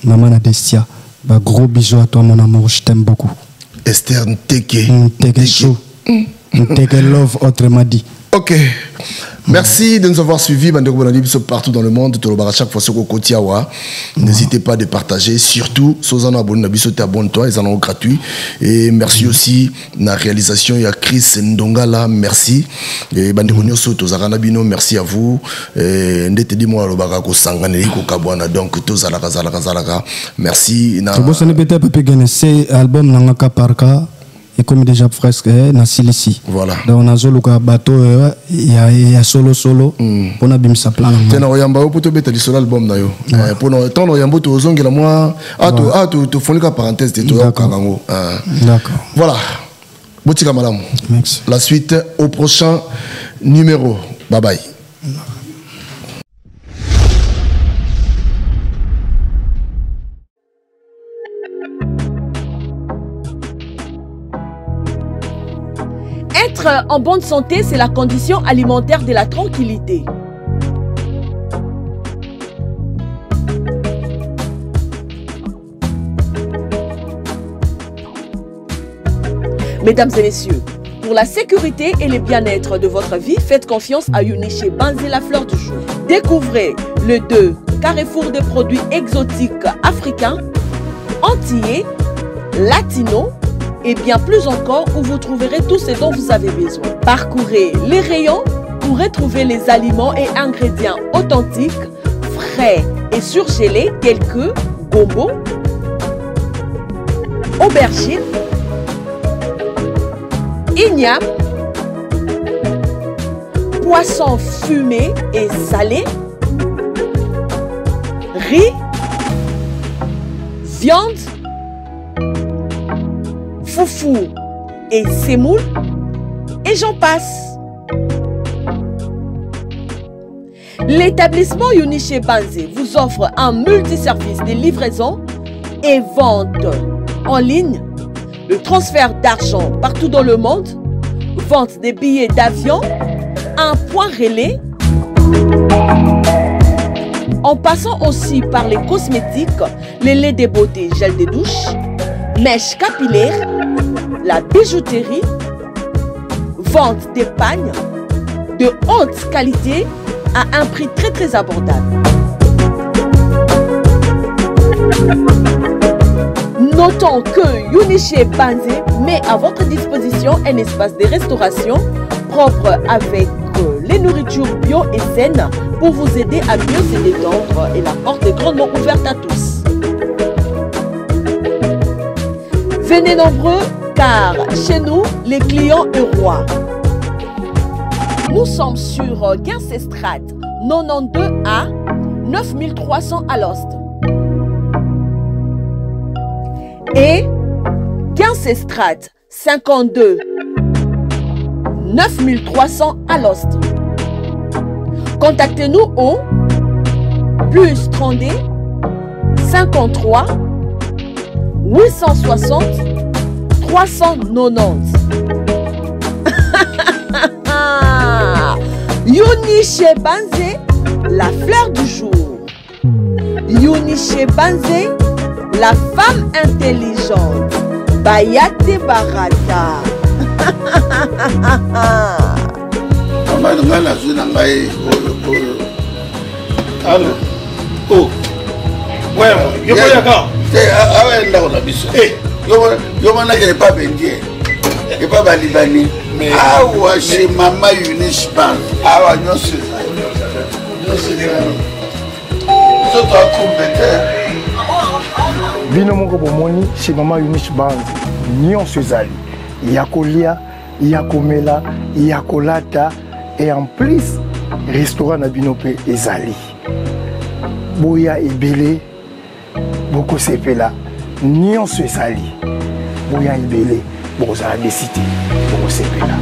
Mamana Destia. Bah, gros bisous à toi, mon amour, je t'aime beaucoup. Esther Nteke Chou, Nteke Love, autrement dit. Ok. Merci de nous avoir suivis, partout dans le monde. À chaque fois, ce qu'on continue, n'hésitez pas de partager. Surtout, si vous abonnez-toi, ils en ont gratuit. Et merci aussi la réalisation. Il y a Chris Ndongala, merci. Et merci à vous. Merci. C'est album Nangaka Parka. Et comme déjà presque na silisi voilà donc on a zoluka bateau il y a solo pour na bimsa plan tena oyamba opoto beta di solo album na yo pour no temps oyamba to zongela moi to fonika parenthèse de to kangango d'accord voilà botika malamu merci la suite au prochain numéro bye bye. Être en bonne santé, c'est la condition alimentaire de la tranquillité. Mesdames et messieurs, pour la sécurité et le bien-être de votre vie, faites confiance à Uniché Banzé, la fleur du jour. Découvrez le 2 carrefour de produits exotiques africains, antillais, latinos, et bien plus encore où vous trouverez tout ce dont vous avez besoin. Parcourez les rayons pour retrouver les aliments et ingrédients authentiques, frais et surgelés tels que gombo, aubergine, igname, poisson fumé et salé, riz, viande, foufou et semoule, et j'en passe. L'établissement Uniché Banzé vous offre un multiservice de livraison et vente en ligne, le transfert d'argent partout dans le monde, vente des billets d'avion, un point relais, en passant aussi par les cosmétiques, les laits de beauté, gel de douche, mèches capillaires, la bijouterie, vente des pagnes de haute qualité à un prix très abordable. Notons que Uniché Banzé met à votre disposition un espace de restauration propre avec les nourritures bio et saines pour vous aider à mieux se détendre et la porte est grandement ouverte à tous. Venez nombreux car chez nous, les clients sont rois. Nous sommes sur 15 Strat 92A, 9300 à l'Ost. Et 15 Estrades 52 9300 à l'Ost. Contactez-nous au plus 32 53 860 390. Yuniche Banze, la fleur du jour. Yuniche Banze, la femme intelligente. Bayate Barata. Oh, ouais, je vois d'accord. Ah ouais, là on a vu ça. Yo mana qu'elle n'est pas bendier, et pas balibani. Mais ah ouais, chez maman Yuniche Banze. Ah ouais, non c'est ça. Non c'est ça. C'est toi compétent. Bino moko bomoni chez maman Yuniche Banze. Nyon sezali. Yakolia, yakomela, yakolata et en plus restaurant na binope ezali. Boya ebele boko sepela nyon sezali. Boya ebele boko za décider boko sepela.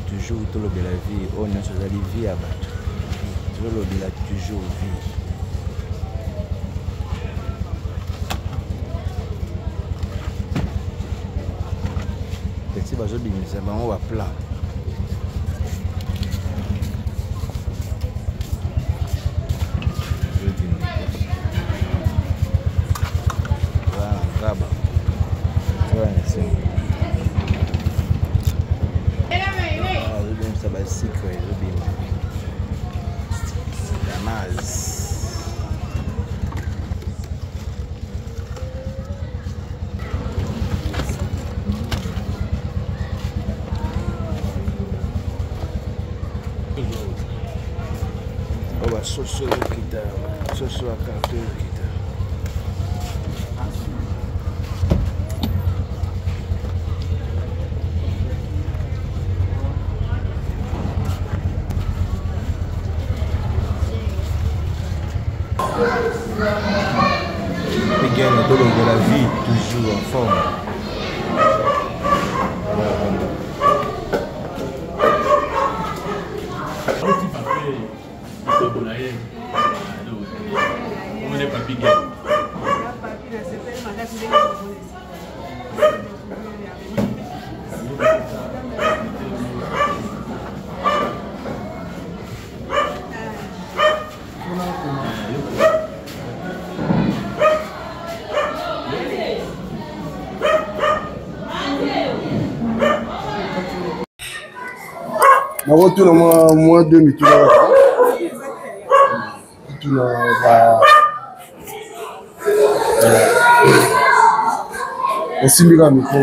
Toujours tout le de la vie, on a chose à vie à battre. Tout le de la toujours vie. Petit bateau de mise à on va plat. Voilà, voilà, c'est ça va secret, je bien. Damas. On va saucer le guitare, saucer la carte de guitare. Et gagne le dollar de la vie toujours en forme. Tout le mois 2000 tout le osimbi ka micro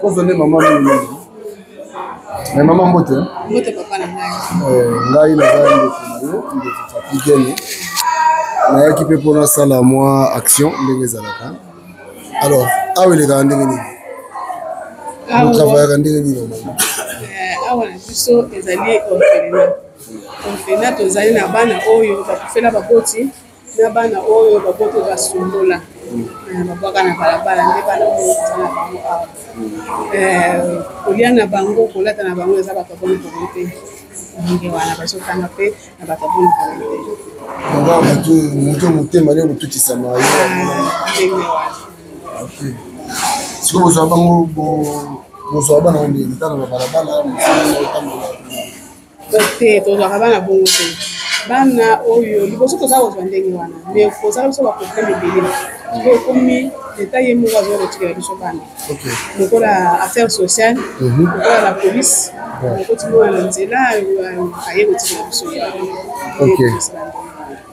kozonde mama mimi mais mama mbote papa na ngai na ngai ndeko Fatigene nayaki mpe mpona sala mwa action ndenge ezalaka alors awa eleka ndenge nini travaillaka ndenge nini awa na biso ezali orphelinat tozali na bana oyo bakufela baboti na bana oyo baboti basumbola babwaka na balabala nde bana oyo eza na bango awa kolia na bango kolata na bango eza bato boni koli te ndenge wana bazotanga mpe na bato boni koli te moto motema nde kotutisama ndenge wana sikoyo bozwa bango bozwa bana ondeni tana na balabala te tozwaka bana bongo te bana oyo liboso toza kozwa ndenge wana mais kozala biso baproblème ebele po ekomi leta ye moko azokotikela biso bana lokola affaire sociale lokola la police okotimona na nzela aye kotikela biso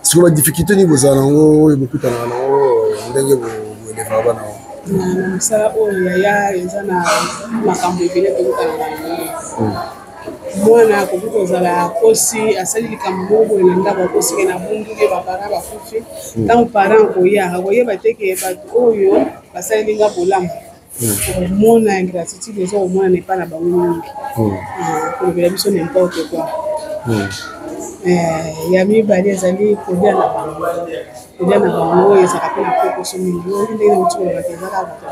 sikoyo badifficulté nini bozala nango oyo bokutanaka nango ndenge boelevaka bana na mosala oyo yaya eza na makambo ebele tokutana nango mwana akoki kozala kosi asali likambo moko boye na ndako akosike na bunduke bapara bakufi ntango parent akoyeba teke bato oyo basalilinga bolamu omona ingratitude eza omona nepa na bango mingi kolobela biso nimporte quoi ya mibale ezali kolia na bango oyo ezalaka mpe na pokoso mingi oyo ndenge na motikolobaka ezaka bato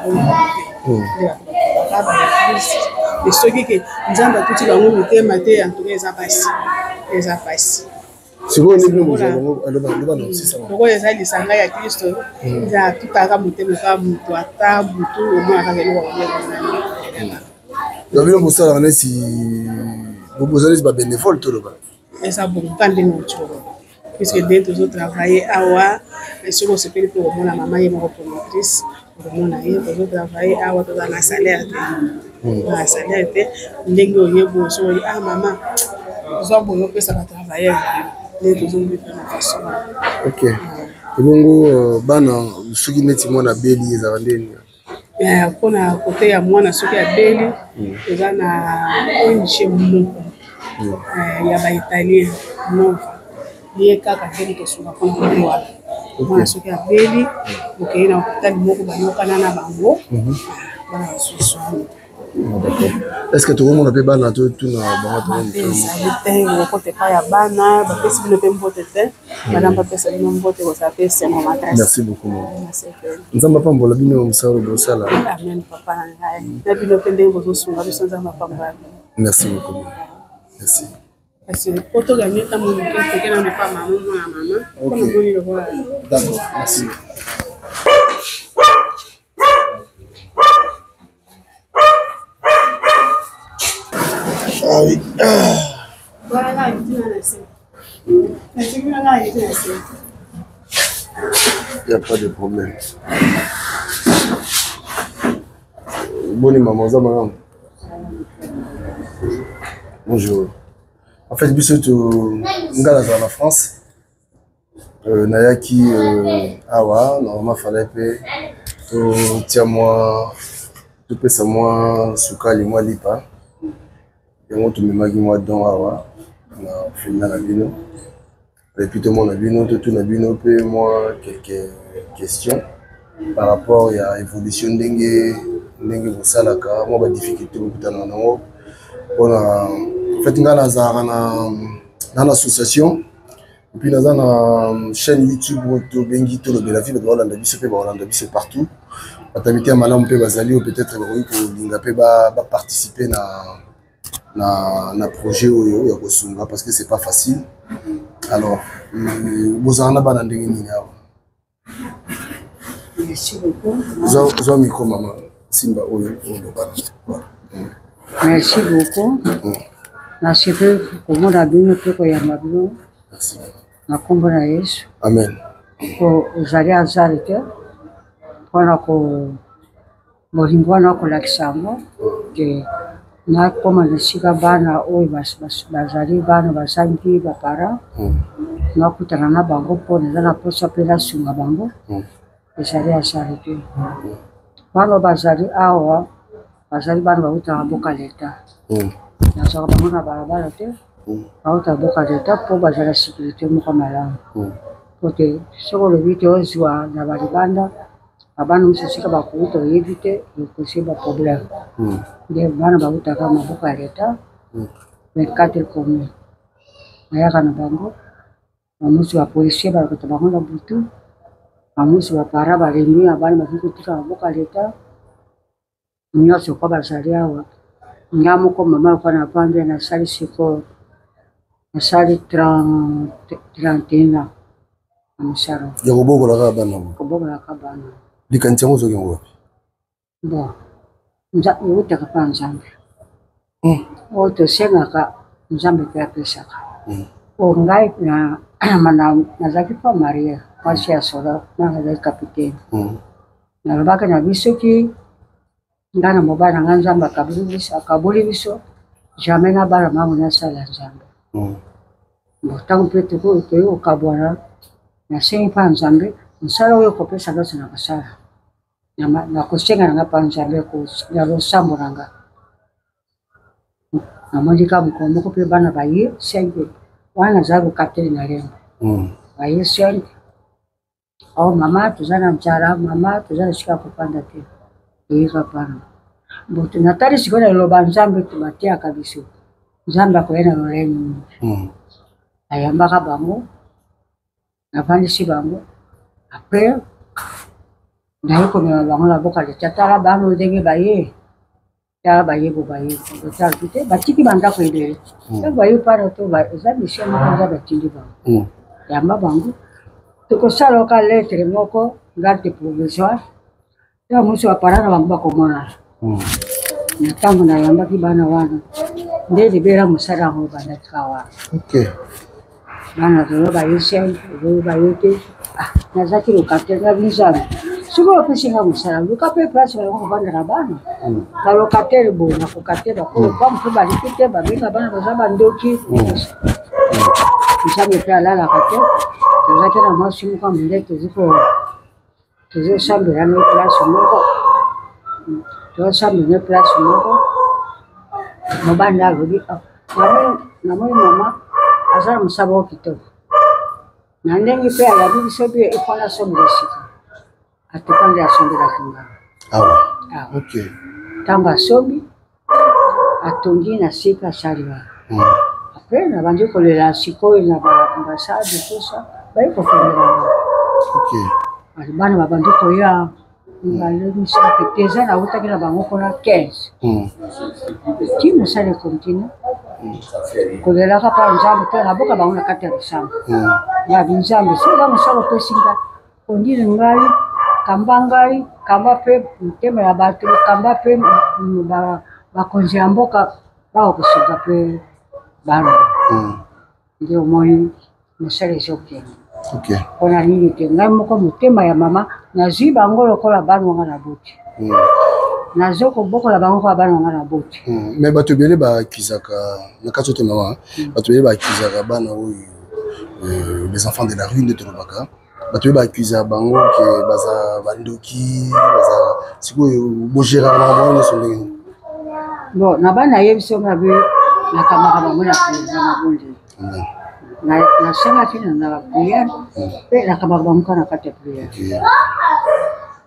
soki ke nzambe atuti bango mitema te antuka eza pasi lokola eza lisanga ya kristo eza atutaka motema kaka moto ata butu omonaka eloko bino bosalaka neti boza neti babénévole toloba eza bonga ndenge otolo puisque nde tozotravaille awa soki osepeli mpe komona mama ye moko promotrice okomona ye tozotravaille awa toza na salaire te na salaire te ndenge oyeba osoki mama ozwa boye opesa batravailleur nde tozongi mpe na façon ok ebongo bana soki neti mwana beli ezaka ndeni mpona kote ya mwana soki abeli eza na onche moko ya baitalien nova ye kaka ndenge tosunga mpona kote wana mwana soki abeli okei na hôpital moko bayokana na bango bana basusu est-ce que tokomona mpe bana totuna bangoezali te okote epai ya bana bapesi bino mpe mbote te bana bapesa bino mbote kozala mpe semo makasi. Merci beaucoup nzambe apambola bino mosala bosala amen papa na ngai na bino mpe ndenge bozosunga biso nzambe apambola merci beaucoup merci kasi po toganye ntango moke toke na mepa mama mwana mama mpona moni lokola d'accord merci Ah oui. Voilà, il n'y a pas de problème. Bonne maman, ça madame. Bonjour. En fait, biso to ngala za la France. Nayaki awa, normalement fallait pe to tia moi to pesa moi sukali moi lipa. Yango tumemaki mwa don awa na filina na bino et puis tout le monde a bino tout na bino pe moi quelques questions par rapport à évolution ndenge bosalaka mwa ba difficulté bokutana nango mpona en fait nga nazalaka na association et puis naza na chaîne YouTube tobengi tolobela vie bato balanda biso mpe balanda biso partout batamite ya malamu mpe bazali oyo peut-être bakoki kolinga mpe baparticiper na projet oyo ya kosunga parce que c'est pas facile. Alors bozana bana ndenge nini awa merci beaucoup zo micro mama simba oyo bana merci beaucoup merci peu komona bino pe koyamba bino merci na kombo na Yesu amen ko ozali azali te mpona ko molingo wana kolakisa yango ke nakoma nasika bana oyo bazali bana basangi bapara nakutana na bango mpona eza na posa mpe nasunga bango ezali azali te bana bazali awa bazali bana bautaka mboka leta nazwaka bango na balabala te bautaka mboka leta mpo bazala sécurité moko malamu po te soki olobi te ozwa na balibanda abana mosusu esika bakuuta oyebi te ekosi baproblème nde bana bautaka maboko ya leta 24 commune ayaka na bango bamosusu bapolisier balokota bango na butu bamosusu bapara balembi na bana bafi kotika maboko ya leta nyonso kwa bazali awa nga moko mama lokwa na pande nasali siko nasali 31 ans na mosala ya kobokolaka bana kobokolaka bana likanisi yango ozoki yango wapi bon eutaka mpa nzambe oyo tosengaka nzambe mpe apesaka o ngai nazalaki mpa marie mwasi ya soda na nazali kapitaine nalobaki na bisoki ngai na mobali na ngai nzambe akaboli biso jamais na bana mango nasala nzambe ntango mpe toyi kokabwana nasengi mpa nzambe mosala oyo kopesa nyonso na kosala nakosenga na ngai mpa nzambe ya losambo na ngai namondika mokolo moko mpe bana baye 5 wana nazali kokateli na lembo baye 5 o mama toza na nzala mama toza na sika kopanda te toyika pana boto natali sikoyo na liloba nzambe tobatiaka biso nzambe akoya na lolenge ayambaka bango navandisi bango apres naye komema bango na boka leta tala bango ndenge baye tala baye bo baye otala te batiki bandako ebele ntango baye pana to eza misio moko nza batindi bango yamba bango tokosala oka lettre moko garde provisoire ya mosu bapara na bango bakomona na ntango nayambaki bana wana nde libera mosala yango bandakika wana bana toyo baye 5 oyo baye te nazaki lokate na binzambe soki opesinga mosala luka mpe place bayango kovandela bana balokatere bo nakokatere bakoloba mpe baliki te babenga bana baza bandoki nzambe mpe alalaka te tozaki na mwasi moko monde tozosambela ne place moko tozosambela ne place moko mobali alobi namoni mama aza na mosaba o kitoko na ndenge mpe ayabi biso bie efana asombela sika atokande asombelaki ngai ntango asombi atongi na sika asali wana apres nabandi kolela sikoyo na baambasade tosa bayi kofendelanga bana babandi koya balemisaka deja nautaki na bango mpona 15 ti mosala ekontinue kolelaka mpa nzambe mpe naboka bango na kati ya lisanga ya binzambe soza mosala opesi ngai ondile ngai kamba ngai kamba mpe motema ya bato kamba mpe bakonzi ya mboka bakokosoka mpe bana nde omoni mosala ezokende mpona nini te ngai moko motema ya mama nazwi bango lokola bana wanga na boti nazo kobokola bango kwa bana wanga na boti mais bato ebele bakizaka na kati ote mama bato ebele bakizaka bana oyo les enfants de la rue nde tolobaka bato ebele bakizaka bango ke baza bandoki baza sikoyo bogéraka na bango nyonso ndenge bon na bana yebi so mabe nakamaka bango na président na bonde nasengaki na bapriere mpe nakamaka bango ka na kati ya priere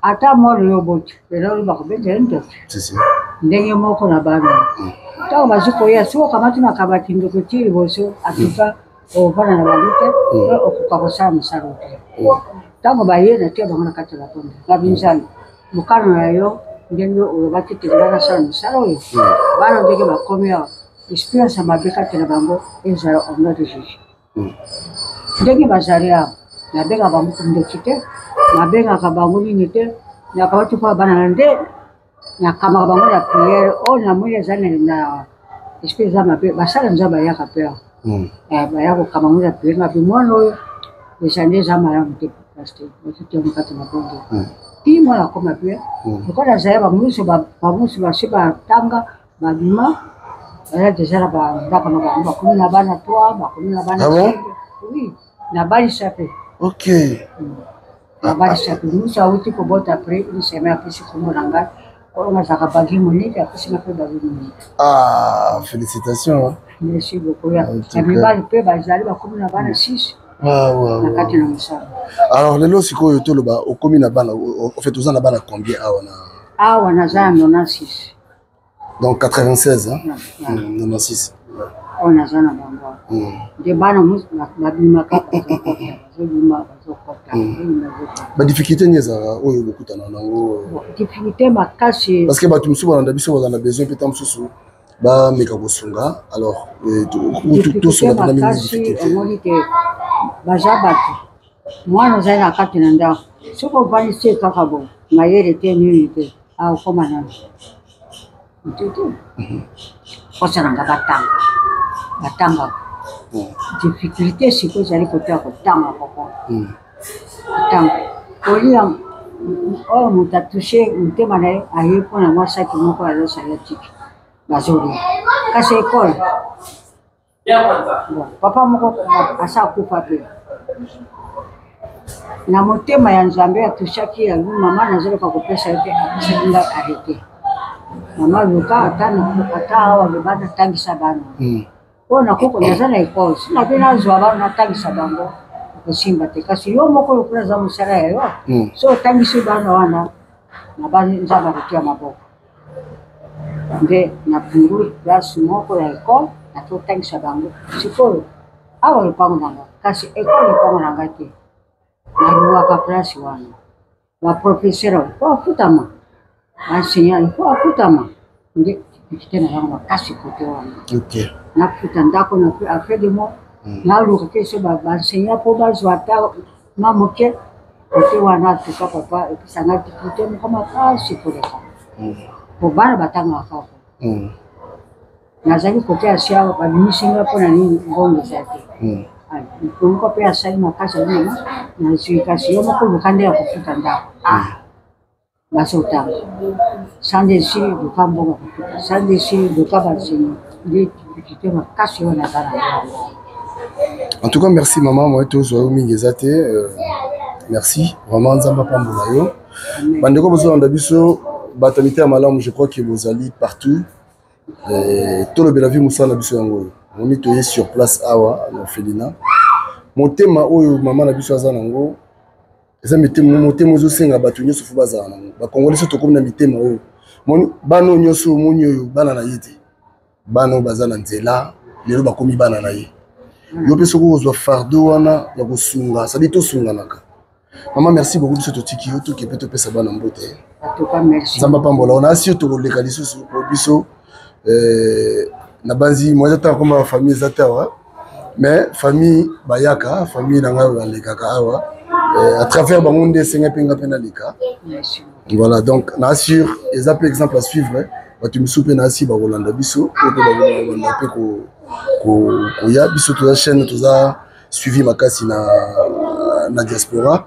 ata molo yo boti lelo oyo bakobetela ntoto ndenge moko na bana ntango bazwi koya soki okamati makabati ndoko ti liboso atuka ovanda na bango te okoka kosala mosala te ntango baye natia bango na kati ya baponde babinzami mokano na yo ndenge olobaki te nga nasala mosala oyo bana ndenge bakomi awa expérience ya mabe kati na bango ezala omna de juge ndenge bazali awa nabengaka bango ndoki te nabengaka bango nini te nakabati mpo bana na nde nakamaka bango na priere oyo namoni ezali na esprit eza mabe basala nzambe bayaka mpe awa baya kokama bango na priere mabe mwana oyo eza nde eza malamu te paster bakitiango kati na bongo ti mwana akoma mpe lokola azali bamusu basi batanga babima baya deja na bandako na bango bakomi na bana 3 bakomi na bana 5 oui na balisa mpe Nabali sapi musa uti ko bota après une semaine après c'est comme nanga. On a zaka bagi monique après c'est pas bagi monique. Ah, félicitations. Merci beaucoup. Ya mibali pe bazali ba comme na bana 6. Na kati na musala. Alors lelo sikoyo to loba o komi na bana au fait aux na bana combien awana? Awana za 96. Donc 96 hein. 96. On a zana bango. De bana mus na bima ka ko ba difficulté nyeza oyo bokutana nango difficulté makasi parce que batu musu bana biso bazana besoin peut être mususu ba meka kosunga alors tout sur la même difficulté on que bajabatu mwana zaina kati na ndao soko bani se kakabo na yere te nini te au koma na tutu kosa na batanga difficulté siko zali kota kotanga papa tanga kolia o mutatushe mtema naye ayepo na mwasa kimoko ya losa ya tiki bazuri kasi ekole papa moko asa kufa pe na motema ya nzambe atushaki ya mama nazolo kakopesa yote akisinga arete mama luka ata awa bebana tangisa bana ona koko nazana ekole sina bena zwa bana tangisa bango kusimba te kasi yo moko lokula za musara yo so tangisa bana wana na bana nzaba kutia maboko nde na pungulu place moko ya ekole na to tangisa bango sikoyo awa lupango nanga kasi ekole lupango nanga te na ruwaka place wana ba professeur ko afutama enseignant ko afutama nde kitena yango makasi kote wana OK na futa ndako na après de moi na luka ke so ba enseignant po ba zwata mamoke kote wana tuka papa episanga tikite mo kama kasi kote po bana batanga kapo nazali kote asia ba misinga po na nini ngongo zate niko pe asali makasa nini na sikasi yo moko lukande ya kufuta ndako basota sande si dukambo sande si dukaba sini ndi tikite makasi wana kana. En tout cas merci maman moi tous wa mingezate merci vraiment nzamba pambola yo bandeko bozo anda biso batamite ya malamu je crois que vous allez partout tout le belavi musala biso yango on est toyé sur place awa na Felina motema oyo mama na biso azana ngo eza motema ozo senga batu nyoso fu bazana ngo ba congolais to comme na mitema oyo moni bano nyoso moni oyo bana na yete bano bazana nzela lelo bakomi bana na ye yo pe soko ozwa fardeau wana ya kosunga ça dit to sunga naka maman merci beaucoup biso to tiki yo to ke peut pesa bana mbote en tout cas merci zamba pambola on a si to koleka lisusu ko biso na banzi moi j'attends comme ma famille zatawa mais famille bayaka famille nanga balekaka awa à travers bangonde senga penga penalika voilà donc na assure les exemple à suivre batu misupe na asi ba Rolanda biso ko ba Rolanda pe ko ya biso to chaîne to za suivi makasi na diaspora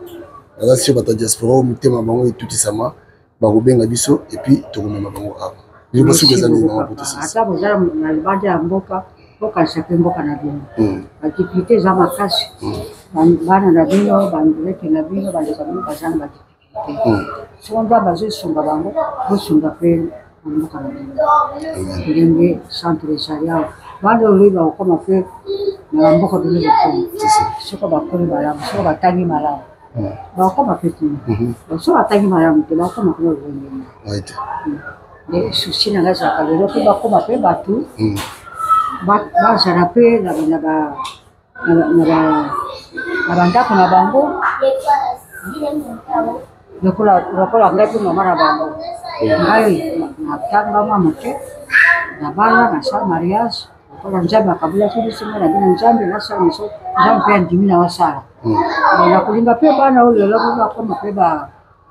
la sur bata diaspora mutema bango et tout sama ba rubenga biso et puis to komema bango awa je pense que ça ni na potisi ata bozala na libanda ya mboka mboka chaque mboka na bino activité za makasi bana na bino bandreke na bino baleka bino bazanga activité songa bazo sunga bango bosunga pe mboka na bino ndenge centre charia bana oliba koma pe na mboka de l'État soko bakoli bala soko batangi mala ba koma pe tu soko batangi mala mpe ba koma ko ngene right de souci na gaza ka lelo pe ba koma pe batu ba zara pe na bandako na bango lokola ngai pe mama na bango ngai natanga mama te na bala na sa mariage lokola nzambe akabula tulisinga na bina nzambe nasala miso nzambe pe andimi na wasala na kulinga pe bana oyo lelo bakoma pe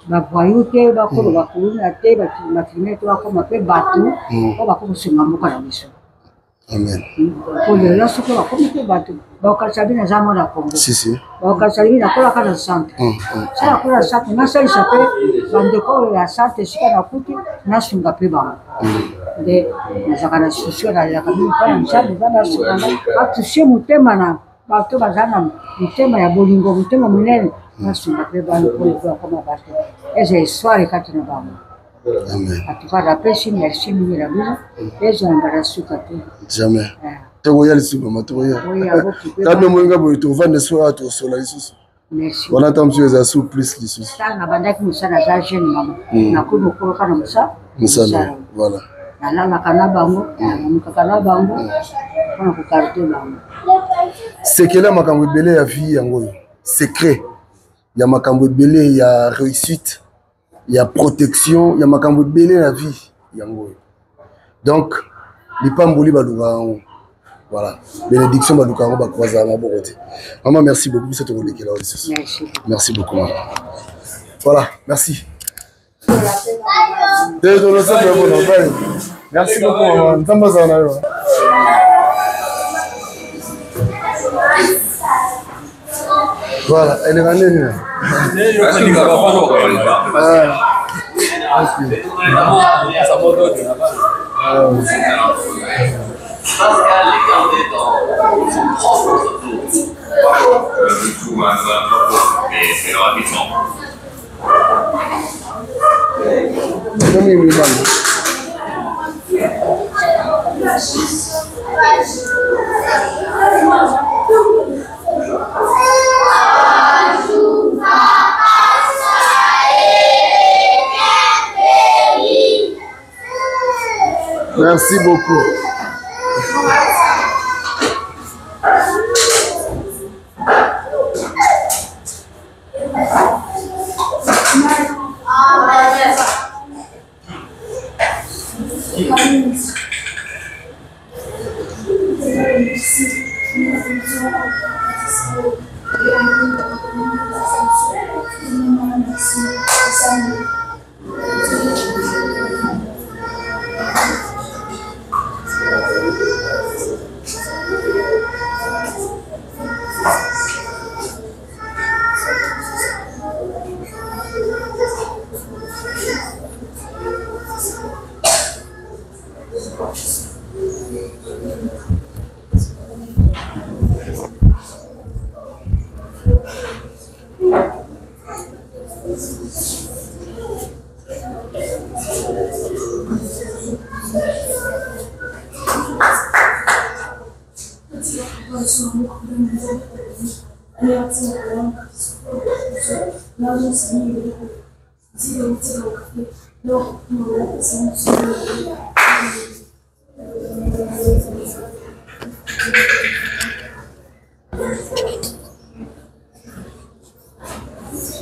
bavoyu te bakolo bakuluna te batrime te bakoma pe batu po bakokosunga mboka na biso. Amen. Pour le reste, on va communiquer bateau. Donc, quand ça vient, ça m'a Congo. Si, si. Donc, quand ça vient, on va le centre. Ça, on a le centre. On a ça, il s'appelle, dans le corps, la centre, c'est qu'on a coupé, on a son capé bas. De, nous avons la solution, la famille, on a touché mon thème, bateau, bazana, mon thème, ya bolingo, mon thème, mon nasunga mpe bana koyoka koma bato eza histoire kati na bango atuka napesi merci mingi na bino ezongala suka te jamais tokoya lisuka matokoya tabe moyinga boye tovanda so awa tosola lisusu wana ta mosusu eza su plus lisusu tala na bandaki mosala aza jeune mama nakomi okoloka na mosala voilà nalalaka na bango namamukaka na bango mpona kokarite bango sekele ya makambo ebele ya vie yango oyo secret ya makambo ebele ya réussite ya protection ya makambo ebele na vie yango oyo donc lipamboli baluka yango voilà bénédiction baluka yango bakozala maboko te maman merci beaucoup biso tokolekela lisusu merci beaucoup maman voilà merci merci beaucoup maman nzambe azala na yo voilà elle est ramenée Merci beaucoup.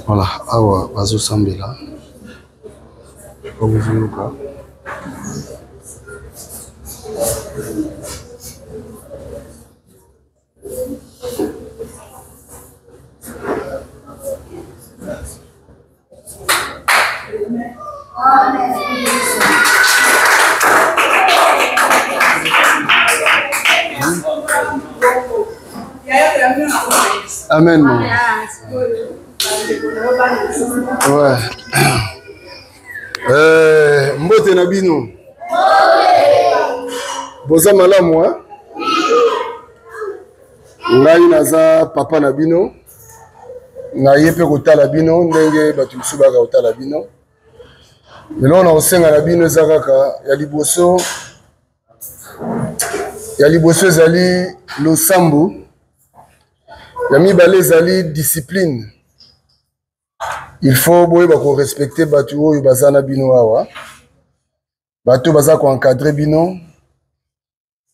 Voilà, awa bazosambela obuvunuka Amen. Ouais. Mbote na bino. Boza malamu hein? Ngai naza papa na bino. Na yepe kotala bino ndenge batu misuba ka kotala bino. Lelo na osenga na bino ezakaka ya liboso. Ya liboso ezali losambo. Ya mibale ezali discipline. Il faut respecter batu oyo bazana bino awa. Batu baza ko encadrer bino.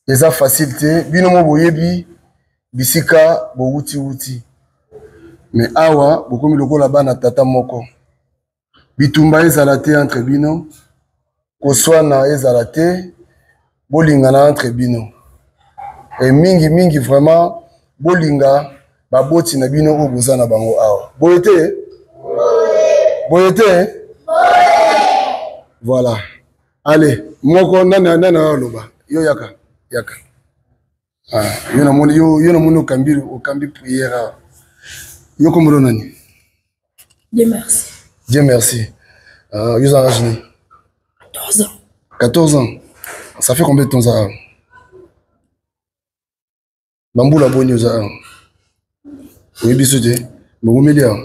Eza facilité bino mo boyebi bisika bo wuti. Mais awa bokomi lokola bana tata moko. Bitumba ezala te entre bino. Koswana ezala te. Bolingana entre bino. Et mingi vraiment bolinga baboti na bino o bozana bango awa. Boyete? Boyete? Voilà. Allez, moko nana loba. Yo yaka. Ah, yo na moni okambi prière. Yo komolo nani? Dieu merci. Dieu merci. Yo âge ni? 14 ans. 14 ans. Ça fait combien de temps ça? Bamboula boni yo za. Oui biso te. Bomelia.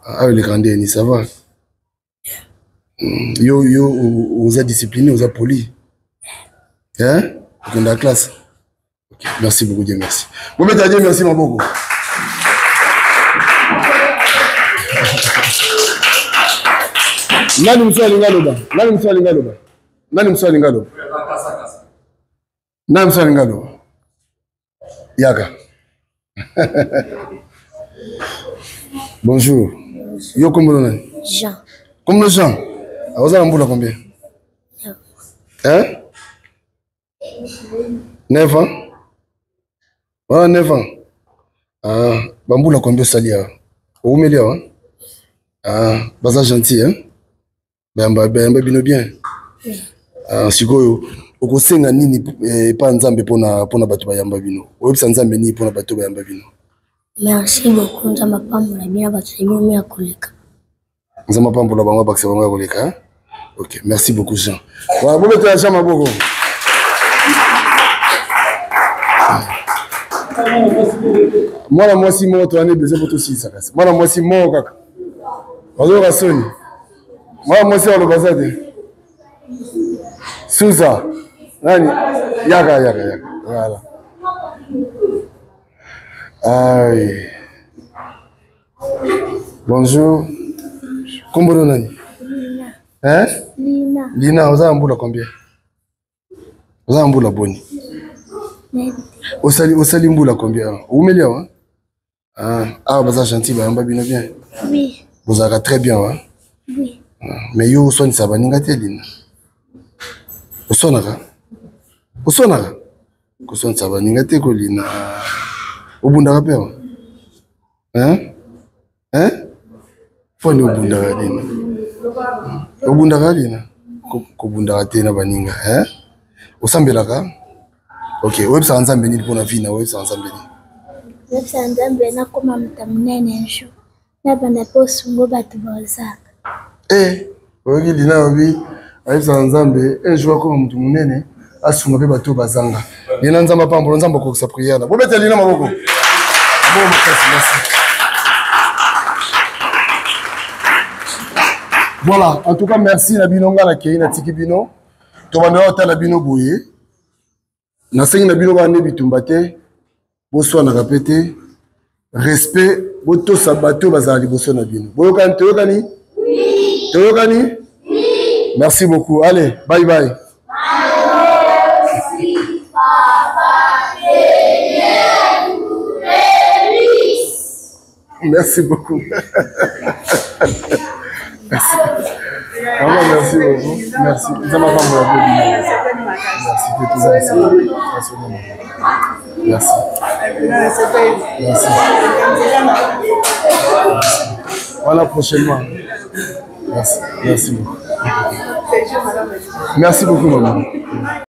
Ah, les grands ça va. Yo, vous êtes discipliné, vous êtes poli. Hein? Dans la classe. Okay. Merci beaucoup, Dieu merci. Vous mettez à Dieu merci, mon beaucoup. Nani mswa lingaloba. Nani mswa lingaloba. Nani mswa lingaloba. Nani mswa lingaloba. Yaka. Bonjour. Yo comment on est? Jean. Comme le Jean. Vous avez un boulot combien? Hein? 9 ans? Ah, 9 ans. Ah, bamboula combien salia? Au milieu, hein? Ah, baza gentil, hein? Bamba bino bien. Ah, sikoyo. Oko senga nini pa nzambe pona bato bayamba bino. Oyebisa nzambe nini pona bato bayamba bino. Merci beaucoup, nzamba pambola bien bato bino ya koleka. Nzamba pambola bango bakse bango ya koleka, hein? OK, merci beaucoup Jean. Wa bobe to Jean maboko. Mwana mwasi moto ane besoin pour tout si ça casse. Mwana mwasi mo kaka. Ozo rasoni. Mwana mwasi wa lobazade. Suza. Nani? Yaka. Voilà. Aïe. Bonjour. Comment nani? Lina. Hein? Lina. Lina, vous avez un boulot combien? Vous avez un boulot boni? Osali mboula combien? Vous mettez hein? Ah, vous êtes gentil, vous êtes bien. Oui. Vous êtes très bien, hein? Oui. Mais vous soignez ça, vous n'avez pas Lina. Vous soignez ça? Vous soignez ça? Vous soignez ça, vous n'avez pas Lina. Vous bunda père? Hein? Hein? Faut nous bunda Lina. Vous bunda Lina? Vous bunda Lina baninga, hein? Vous sambela ka? Ok, websa nzambe ni pona vie na websa nzambe ni. Websa nzambe na koma mtamunene nsho. Na banda posungo batu bozaka. Ogi Lina obi websa nzambe jour ko mtu munene asunga pe batu bazanga. Lina nzamba pambo nzamba ko sa prière. Bo bete Lina maboko. Bon merci. Voilà, en tout cas merci na binonga na kei na tiki bino. To banda hôtel na bino boye. Na sengi na bino ba ne bitumba te. Bonsoir na répéter. Respect boto sabato bazali boso na bino. Boyokani toyokani? Oui. Toyokani? Oui. Merci beaucoup. Allez, bye bye. Merci papa. Merci beaucoup. Merci. Merci beaucoup. Merci. Ça m'a pas merci. Merci. Merci. Voilà prochainement. Merci. Merci beaucoup. Merci beaucoup, maman.